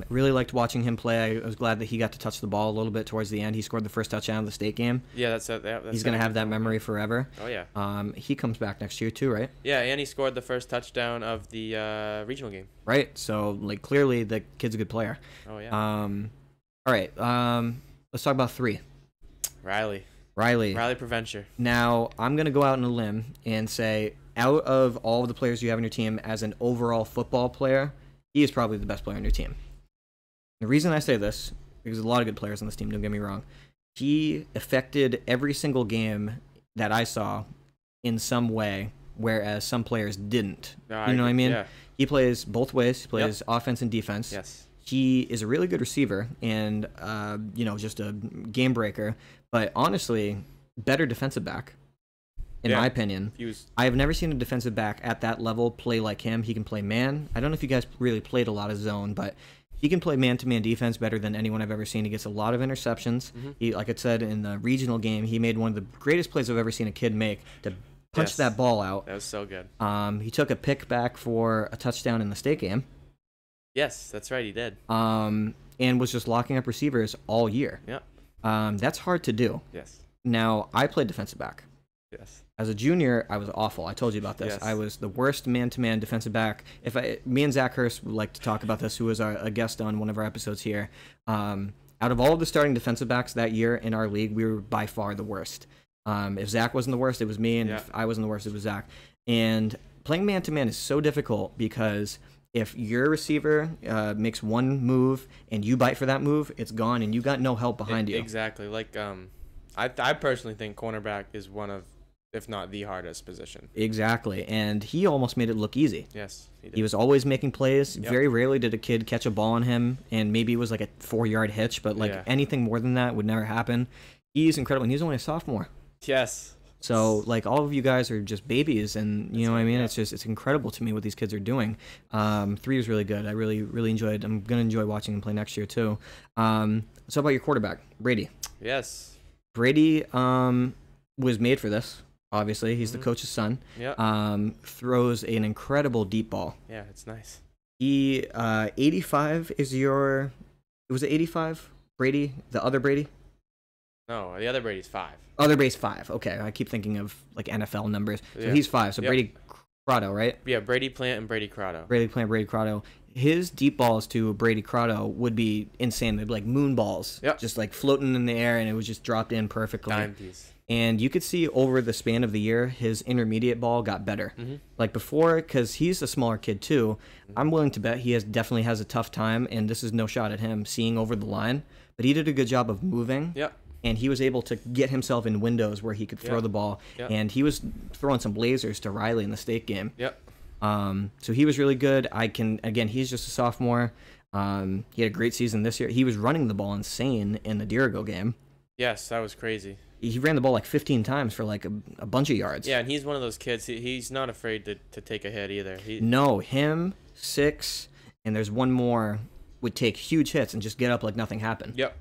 Really liked watching him play. I was glad that he got to touch the ball a little bit towards the end. He scored the first touchdown of the state game. Yeah, that's he's going to have that memory forever. Oh, yeah. He comes back next year too, right? Yeah, and he scored the first touchdown of the regional game. Right. So, clearly the kid's a good player. Oh, yeah. All right. Let's talk about 3. Riley Provencher. Now, I'm going to go out on a limb and say, out of all of the players you have on your team as an overall football player, he is probably the best player on your team. The reason I say this, because there's a lot of good players on this team, don't get me wrong, he affected every single game that I saw in some way, whereas some players didn't. No, you know what I mean? Yeah. He plays both ways. He plays offense and defense. Yes. He is a really good receiver and, just a game breaker. But honestly, better defensive back, in my opinion. I have never seen a defensive back at that level play like him. He can play man. I don't know if you guys really played a lot of zone, but he can play man-to-man defense better than anyone I've ever seen. He gets a lot of interceptions. He, like I said, in the regional game, he made one of the greatest plays I've ever seen a kid make to punch that ball out. That was so good. He took a pick back for a touchdown in the state game. Yes, that's right, he did. And was just locking up receivers all year. Yeah. That's hard to do. Yes. Now, I played defensive back. Yes. As a junior, I was awful. I told you about this. Yes. I was the worst man-to-man defensive back. Me and Zach Hurst would like to talk about this, who was a guest on one of our episodes here. Out of all of the starting defensive backs that year in our league, we were by far the worst. If Zach wasn't the worst, it was me, and if I wasn't the worst, it was Zach. And playing man-to-man is so difficult because if your receiver makes one move and you bite for that move, it's gone, and you got no help behind you. Exactly. I personally think cornerback is one of, if not the hardest position. Exactly, and he almost made it look easy. Yes, he did. He was always making plays. Very rarely did a kid catch a ball on him, and maybe it was like a 4-yard hitch, but anything more than that would never happen. He's incredible, and he's only a sophomore. Yes. So, all of you guys are just babies, and you know what I mean? Yeah. It's incredible to me what these kids are doing. 3 was really good. I really, really enjoyed. I'm going to enjoy watching him play next year, too. So how about your quarterback, Brady? Yes. Brady was made for this. Obviously, he's the coach's son. Yeah. Throws an incredible deep ball. Yeah, it's nice. He 85 is your. Was it 85? Brady, the other Brady? No, the other Brady's 5. Other Brady's 5. Okay, I keep thinking of NFL numbers. So he's 5. So Brady Croteau, right? Yeah, Brady Plante and Brady Croteau. Brady Plante, Brady Croteau. His deep balls to Brady Croteau would be insane. They'd be like moon balls, just floating in the air, and it was just dropped in perfectly. Dime piece. And you could see over the span of the year, his intermediate ball got better. Before, because he's a smaller kid too, I'm willing to bet he definitely has a tough time, and this is no shot at him, seeing over the line. But he did a good job of moving. Yep. And he was able to get himself in windows where he could throw the ball. Yep. And he was throwing some lasers to Riley in the state game. Yep. So he was really good. He's just a sophomore. He had a great season this year. He was running the ball insane in the Dirigo game. Yes, that was crazy. He ran the ball 15 times for a bunch of yards. Yeah, and he's one of those kids. He's not afraid to take a hit either. No, him, 6, and there's one more would take huge hits and just get up like nothing happened. Yep.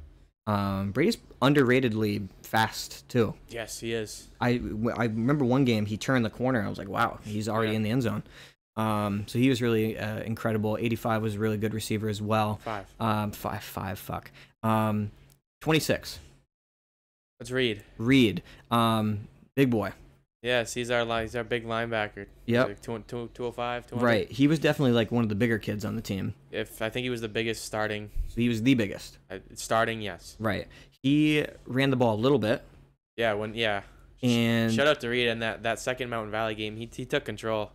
Brady's underratedly fast too. Yes, he is. I remember one game he turned the corner. I was like, wow, he's already in the end zone. So he was really incredible. 85 was a really good receiver as well. 5. 5. Fuck. 26. That's Reid. Big boy. Yes, he's our big linebacker. Yep. Like 205, 200. Right. He was definitely one of the bigger kids on the team. I think he was the biggest starting. So he was the biggest. Starting, yes. Right. He ran the ball a little bit. Yeah. And shout out to Reid and that second Mountain Valley game. He took control.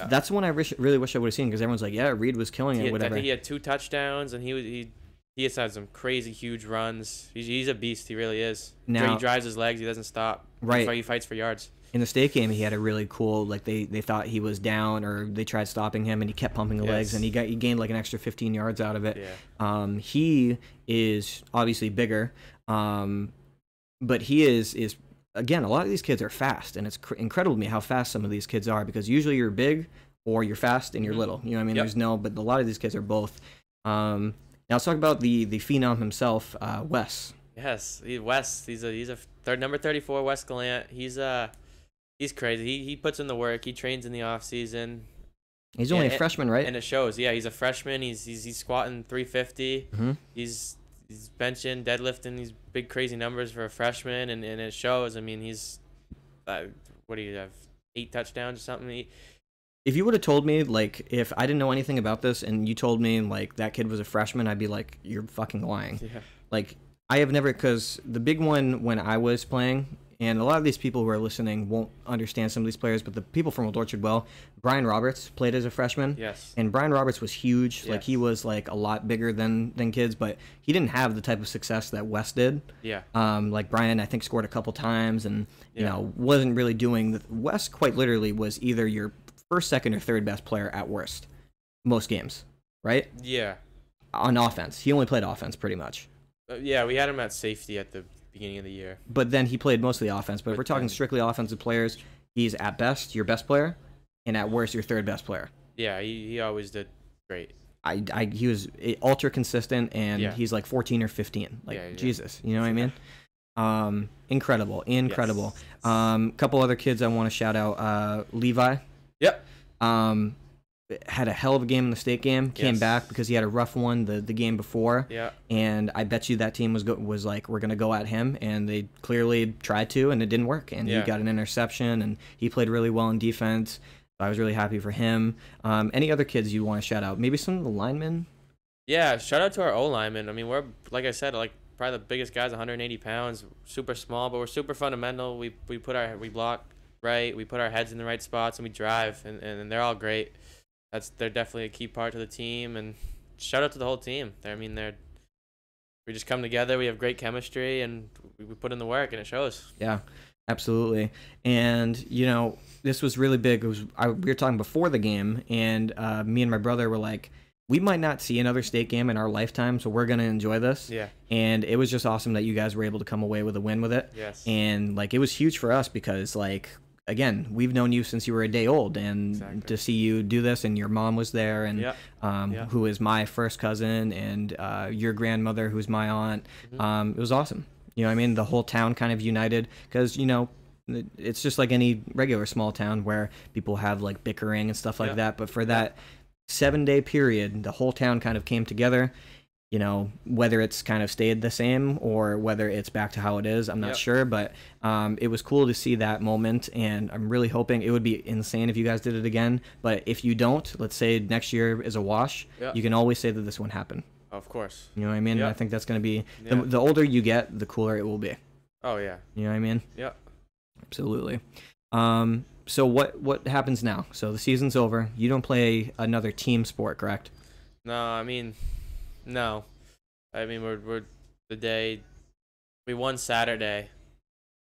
That's one I really wish I would have seen, because everyone's like, yeah, Reid was killing it, whatever. I think he had 2 touchdowns, and he has had some crazy huge runs. He's a beast. He really is. Now, he drives his legs. He doesn't stop. Right. He fights for yards. In the state game, he had a really cool, like, they thought he was down, or they tried stopping him, and he kept pumping the legs, and he gained like an extra 15 yards out of it. Yeah. He is obviously bigger, but he is again, a lot of these kids are fast, and it's incredible to me how fast some of these kids are, because usually you're big or you're fast and you're little. You know what I mean? Yep. But a lot of these kids are both. Now let's talk about the phenom himself, Wes. Yes, Wes. He's a number 34, Wes Gallant. He's crazy. He puts in the work. He trains in the off season. He's only a freshman, right? And it shows. Yeah, he's a freshman. He's squatting 350. Mm-hmm. He's benching, deadlifting these big crazy numbers for a freshman, and it shows. I mean, he's what do you have? 8 touchdowns or something. If you would have told me, like, if I didn't know anything about this and you told me, like, that kid was a freshman, I'd be like, you're fucking lying. Yeah. Like, I have never, because the big one when I was playing, and a lot of these people who are listening won't understand some of these players, but the people from Old Orchard well, Brian Roberts played as a freshman. Yes. And Brian Roberts was huge. Yes. Like, he was, like, a lot bigger than kids, but he didn't have the type of success that Wes did. Yeah. Like, Brian, I think, scored a couple times and, you know, wasn't really doing Wes quite literally was either your first, second, or third best player at worst most games, right? Yeah. On offense. He only played offense pretty much. Yeah, we had him at safety at the beginning of the year. But then he played mostly offense. But if we're talking strictly offensive players, he's at best your best player, and at worst your third best player. Yeah, he always did great. He was ultra consistent, and he's like 14 or 15. Like, Jesus, you know what I mean? Incredible. Yes. Couple other kids I want to shout out. Levi. Yep. Had a hell of a game in the state game. Came back because he had a rough one the game before. Yeah. And I bet you that team was like, we're gonna go at him, and they clearly tried to, and it didn't work. And he got an interception, and he played really well in defense. I was really happy for him. Any other kids you want to shout out? Maybe some of the linemen. Yeah, shout out to our O linemen. I mean, we're, like I said, like probably the biggest guys, 180 pounds, super small, but we're super fundamental. We block right, we put our heads in the right spots, and we drive, and they're all great. They're definitely a key part to the team, and shout out to the whole team. We just come together. We have great chemistry, and we put in the work, and it shows. Yeah, absolutely. And you know, this was really big. We were talking before the game, and me and my brother were like, we might not see another state game in our lifetime, so we're gonna enjoy this. Yeah. And it was just awesome that you guys were able to come away with a win with it. Yes. And like, it was huge for us because, like, again, we've known you since you were a day old, and to see you do this, and your mom was there, and who is my first cousin, and your grandmother, who's my aunt, it was awesome. You know what I mean? The whole town kind of united, because, you know, it's just like any regular small town where people have like bickering and stuff like that, but for that 7-day period, the whole town kind of came together. You know, whether it's kind of stayed the same or whether it's back to how it is, I'm not sure. But it was cool to see that moment, and I'm really hoping it would be insane if you guys did it again. But if you don't, let's say next year is a wash, you can always say that this one happened. Of course. You know what I mean? And I think that's going to be, the older you get, the cooler it will be. Oh, yeah. You know what I mean? Yeah. Absolutely. So what happens now? So the season's over. You don't play another team sport, correct? No, I mean... No, I mean we're the day we won Saturday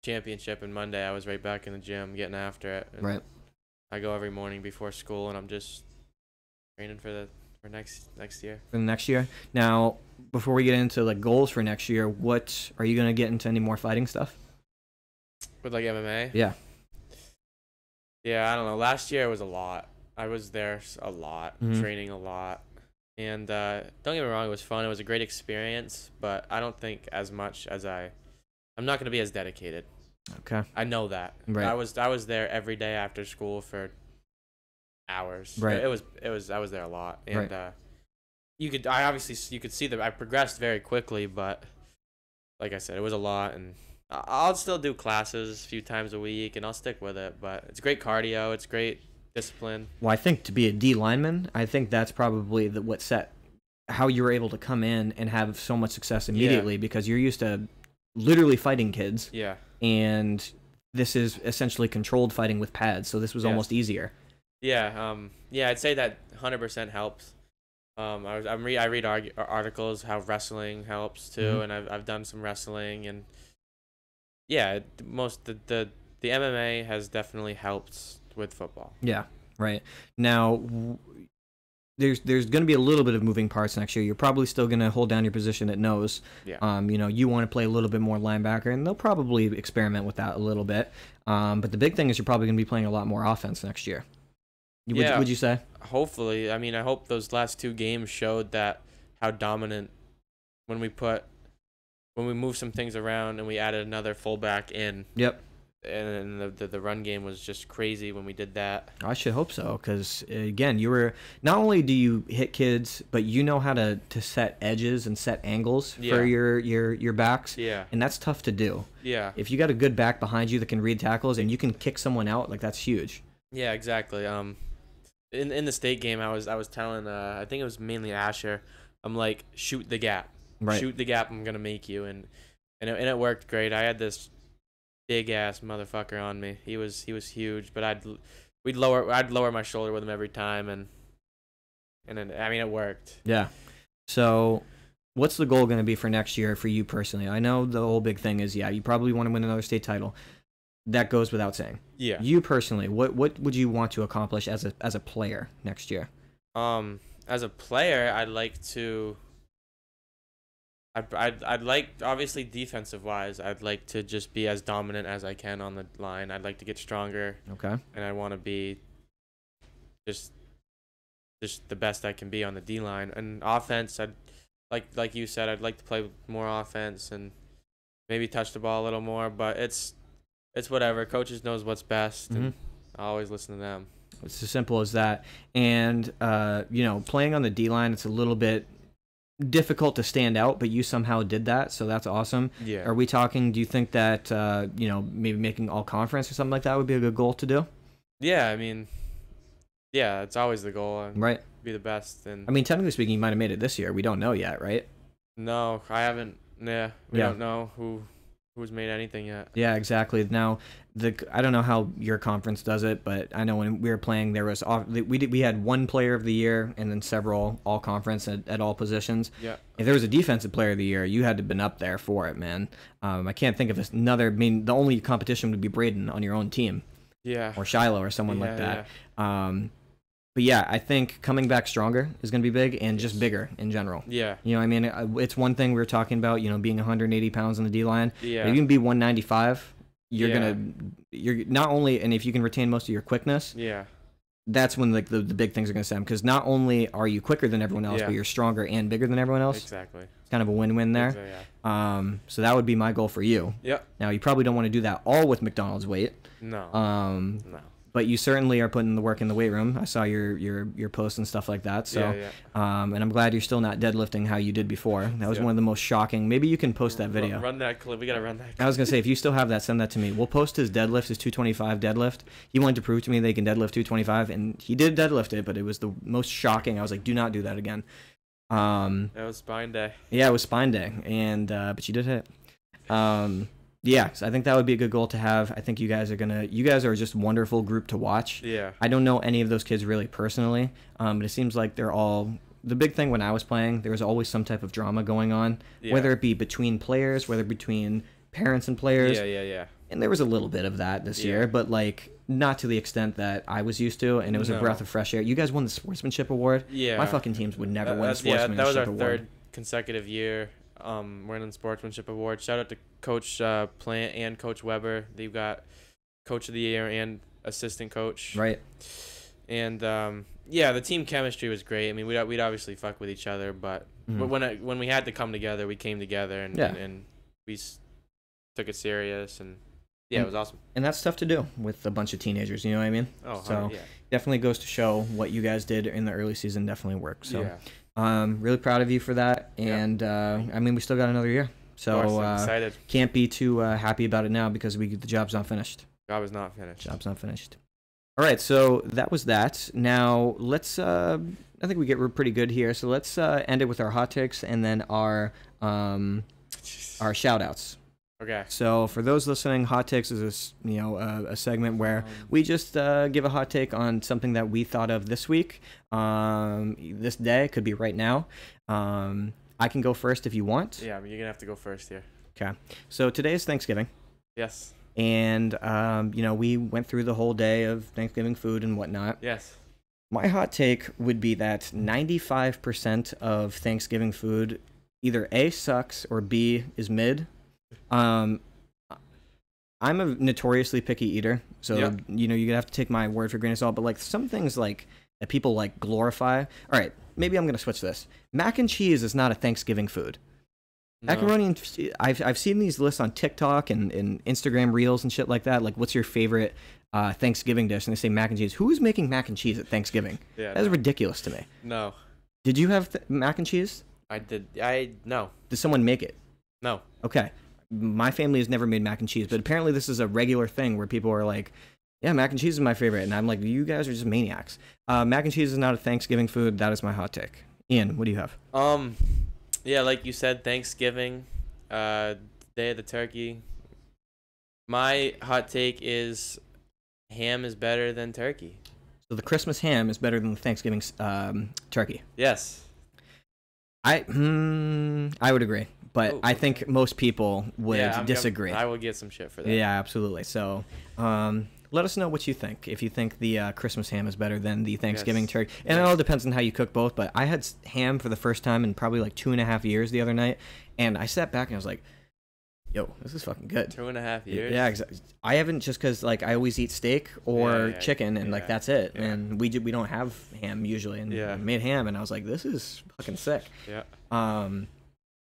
championship, and Monday I was right back in the gym getting after it. And right. I go every morning before school, and I'm just training for next year. For the next year. Now, before we get into like goals for next year, what are you gonna get into any more fighting stuff? With like MMA? Yeah. Yeah, I don't know. Last year was a lot. I was there a lot, training a lot. And don't get me wrong, it was fun. It was a great experience, but I don't think as much as I'm not going to be as dedicated. Okay. I know that. Right. I was there every day after school for hours. Right. I was there a lot. And right. you could see that I progressed very quickly, but like I said, it was a lot, and I'll still do classes a few times a week, and I'll stick with it, but it's great cardio, it's great discipline. Well, I think to be a D lineman, I think that's probably what set how you were able to come in and have so much success immediately, because you're used to literally fighting kids. Yeah. and this is essentially controlled fighting with pads, so this was almost easier. Yeah, I'd say that 100% helps. I read articles how wrestling helps too, and I've done some wrestling, and yeah, the MMA has definitely helped with football. Yeah, right. Now, there's going to be a little bit of moving parts next year. You're probably still going to hold down your position at nose. Yeah. You want to play a little bit more linebacker, and they'll probably experiment with that a little bit. But the big thing is you're probably going to be playing a lot more offense next year. Would you say? Hopefully. I mean, I hope those last 2 games showed that how dominant when we moved some things around and we added another fullback in. Yep. And the run game was just crazy when we did that. I should hope so, because again, you were not only do you hit kids, but you know how to set edges and set angles for your backs. Yeah. And that's tough to do. Yeah. If you got a good back behind you that can read tackles and you can kick someone out, like that's huge. Yeah, exactly. In the state game, I was telling I think it was mainly Asher. I'm like, shoot the gap. Right. Shoot the gap. I'm gonna make you, and it worked great. I had this big ass motherfucker on me. He was huge, but I'd lower my shoulder with him every time, and then, I mean, it worked. Yeah. So what's the goal going to be for next year for you personally? I know the whole big thing is, you probably want to win another state title. That goes without saying. Yeah. You personally, what would you want to accomplish as a player next year? As a player, I'd like to. I'd like, obviously, defensive wise, I'd like to just be as dominant as I can on the line. I'd like to get stronger. Okay. And I want to be just the best I can be on the D line. And offense, I'd like you said, I'd like to play more offense and maybe touch the ball a little more. But it's whatever. Coaches knows what's best, and I always listen to them. It's as simple as that. And playing on the D line, it's a little bit difficult to stand out, but you somehow did that, so that's awesome. Yeah. Are we talking, do you think that maybe making all conference or something like that would be a good goal to do? Yeah, I mean, yeah, it's always the goal. Right. Be the best. And I mean, technically speaking, you might have made it this year. We don't know yet, right? No, I haven't. Yeah, we don't know who's made anything yet. Yeah, exactly. Now, I don't know how your conference does it, but I know when we were playing, there was we had one player of the year and then several all conference at all positions. Yeah. If there was a defensive player of the year, you had to have been up there for it, man. I can't think of another. I mean, the only competition would be Brayden on your own team. Yeah. Or Shiloh or someone like that. Yeah. But yeah, I think coming back stronger is going to be big, and just bigger in general. Yeah. You know what I mean? It's one thing we were talking about, being 180 pounds on the D-line. Yeah. If you can be 195, you're not only, and if you can retain most of your quickness, that's when the big things are going to stem. Because not only are you quicker than everyone else, but you're stronger and bigger than everyone else. Exactly. It's kind of a win-win there. Exactly, so that would be my goal for you. Yep. Now, you probably don't want to do that all with McDonald's weight. No. No. But you certainly are putting the work in the weight room. I saw your posts and stuff like that. So, and I'm glad you're still not deadlifting how you did before. That was one of the most shocking. Maybe you can post that video. Run that clip. We gotta run that clip. I was gonna say, if you still have that, send that to me. We'll post his deadlift, his 225 deadlift. He wanted to prove to me they can deadlift 225, and he did deadlift it, but it was the most shocking. I was like, do not do that again. It was spine day. Yeah, it was spine day, and but you did hit. Yeah, so I think that would be a good goal to have. I think you guys are a just wonderful group to watch. Yeah. I don't know any of those kids really personally, but it seems like they're all, the big thing when I was playing, there was always some type of drama going on, whether it be between players, whether between parents and players. Yeah. And there was a little bit of that this year, but not to the extent that I was used to, and it was a breath of fresh air. You guys won the sportsmanship award. Yeah. My fucking teams would never win a sportsmanship award. That was our third consecutive year winning the sportsmanship award. Shout out to Coach Plante and Coach Weber. They've got Coach of the Year and assistant coach. Right. And the team chemistry was great. I mean, we'd obviously fuck with each other, but when we had to come together, we came together and we took it serious, and it was awesome. And that's tough to do with a bunch of teenagers. You know what I mean? Oh, so definitely goes to show what you guys did in the early season definitely worked. So really proud of you for that. And I mean, we still got another year. So excited. Can't be too happy about it now because the job's not finished. Job is not finished. Job's not finished. All right, so that was that. Now let's. I think we're pretty good here. So let's end it with our hot takes and then our shout outs. Okay. So for those listening, Hot Takes is a segment where we just give a hot take on something that we thought of this week, this day, could be right now. I can go first if you want. Yeah, you're gonna have to go first here. Okay. So today is Thanksgiving. Yes. And we went through the whole day of Thanksgiving food and whatnot. Yes. My hot take would be that 95% of Thanksgiving food either A, sucks, or B, is mid. I'm a notoriously picky eater, so Yep. You have to take my word for a grain of salt. But like some things like that people like glorify. All right, maybe I'm gonna switch this. Mac and cheese is not a Thanksgiving food. No. Macaroni and I've seen these lists on TikTok and Instagram Reels and shit like that. Like, what's your favorite Thanksgiving dish? And they say mac and cheese. Who is making mac and cheese at Thanksgiving? Yeah. That is ridiculous to me. No. Did you have mac and cheese? I did. No. Did someone make it? No. Okay. My family has never made mac and cheese, but apparently this is a regular thing where people are like, yeah, mac and cheese is my favorite. And I'm like, you guys are just maniacs. Mac and cheese is not a Thanksgiving food. That is my hot take. Ian, what do you have? Yeah, like you said, Thanksgiving, day of the turkey. My hot take is ham is better than turkey. So the Christmas ham is better than the Thanksgiving turkey. Yes. I would agree, but I think most people would disagree. I will get some shit for that. Yeah, absolutely. So, let us know what you think. If you think the Christmas ham is better than the Thanksgiving turkey, and it all depends on how you cook both. But I had ham for the first time in probably like 2.5 years the other night, and I sat back and I was like, "Yo, this is fucking good." 2.5 years. Yeah, exactly. I haven't just because like I always eat steak or chicken, and like that's it. Yeah. And we don't have ham usually, and I made ham, and I was like, "This is fucking sick." Yeah. All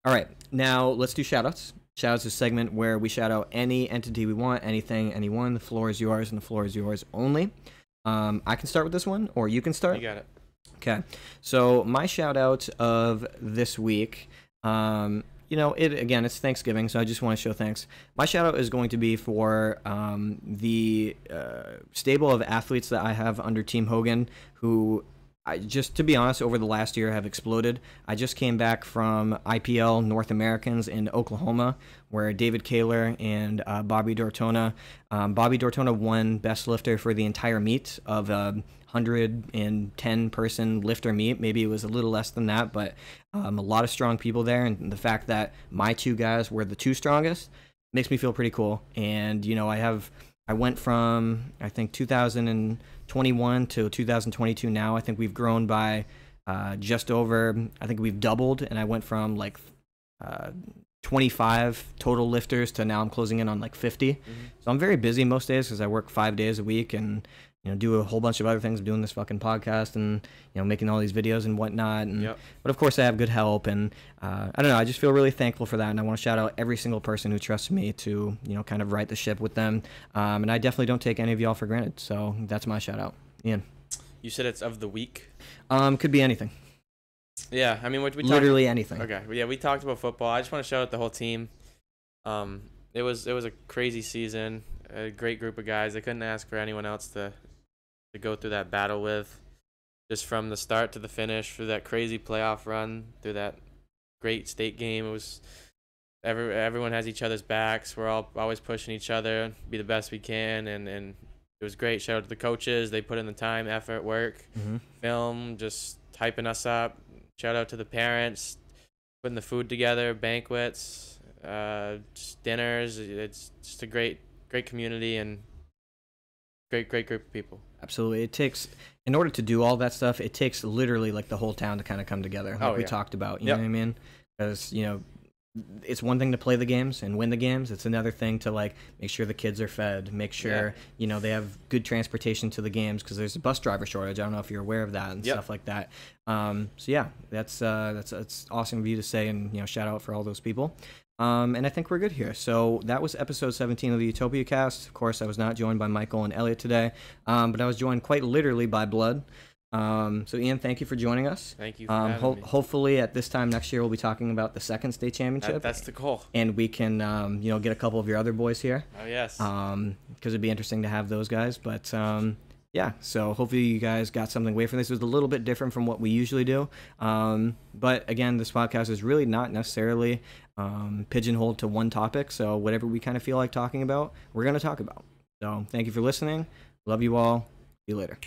right, now let's do shoutouts. Shoutouts is a segment where we shout out any entity we want, anything, anyone. The floor is yours, and the floor is yours only. I can start with this one, or you can start. You got it. Okay. So my shout out of this week, it's Thanksgiving, so I just want to show thanks. My shout out is going to be for the stable of athletes that I have under Team Hogan, who to be honest, over the last year have exploded. I just came back from IPL North Americans in Oklahoma, where David Kaler and Bobby Dortona. Bobby Dortona won best lifter for the entire meet of 110-person lifter meet. Maybe it was a little less than that, but a lot of strong people there. And the fact that my two guys were the two strongest makes me feel pretty cool. And, I went from, I think, 2021 to 2022 now. I think we've grown by just over, I think we've doubled. And I went from like 25 total lifters to now I'm closing in on like 50. Mm-hmm. So I'm very busy most days because I work 5 days a week and do a whole bunch of other things. I'm doing this fucking podcast and making all these videos and whatnot. And but of course I have good help, and I don't know. I just feel really thankful for that, and I want to shout out every single person who trusts me to kind of right the ship with them. And I definitely don't take any of y'all for granted. So that's my shout out. Ian. You said it's of the week. Could be anything. Yeah, I mean, we literally anything. Okay, yeah, we talked about football. I just want to shout out the whole team. It was a crazy season. A great group of guys. I couldn't ask for anyone else to go through that battle with, just from the start to the finish, through that crazy playoff run, through that great state game. It was everyone has each other's backs. We're all always pushing each other, be the best we can, and it was great. Shout out to the coaches. They put in the time, effort, work, film, just hyping us up. Shout out to the parents, putting the food together, banquets, just dinners. It's just a great community and great group of people. Absolutely. It takes, in order to do all that stuff, it takes literally like the whole town to kind of come together, like we talked about. You know what I mean? Because it's one thing to play the games and win the games. It's another thing to like make sure the kids are fed, make sure they have good transportation to the games, because there's a bus driver shortage. I don't know if you're aware of that and stuff like that. So yeah, that's awesome of you to say, and shout out for all those people. And I think we're good here. So that was episode 17 of the Utopiacast. Of course, I was not joined by Michael and Elliot today, but I was joined quite literally by Blood. So Ian, thank you for joining us. Thank you for having me. Hopefully at this time next year we'll be talking about the second state championship. That's the goal. And we can get a couple of your other boys here. Oh yes. Because it'd be interesting to have those guys. But yeah, so hopefully you guys got something away from this. It was a little bit different from what we usually do. But again, this podcast is really not necessarily pigeonholed to one topic. So whatever we kind of feel like talking about, we're going to talk about. So thank you for listening. Love you all. See you later.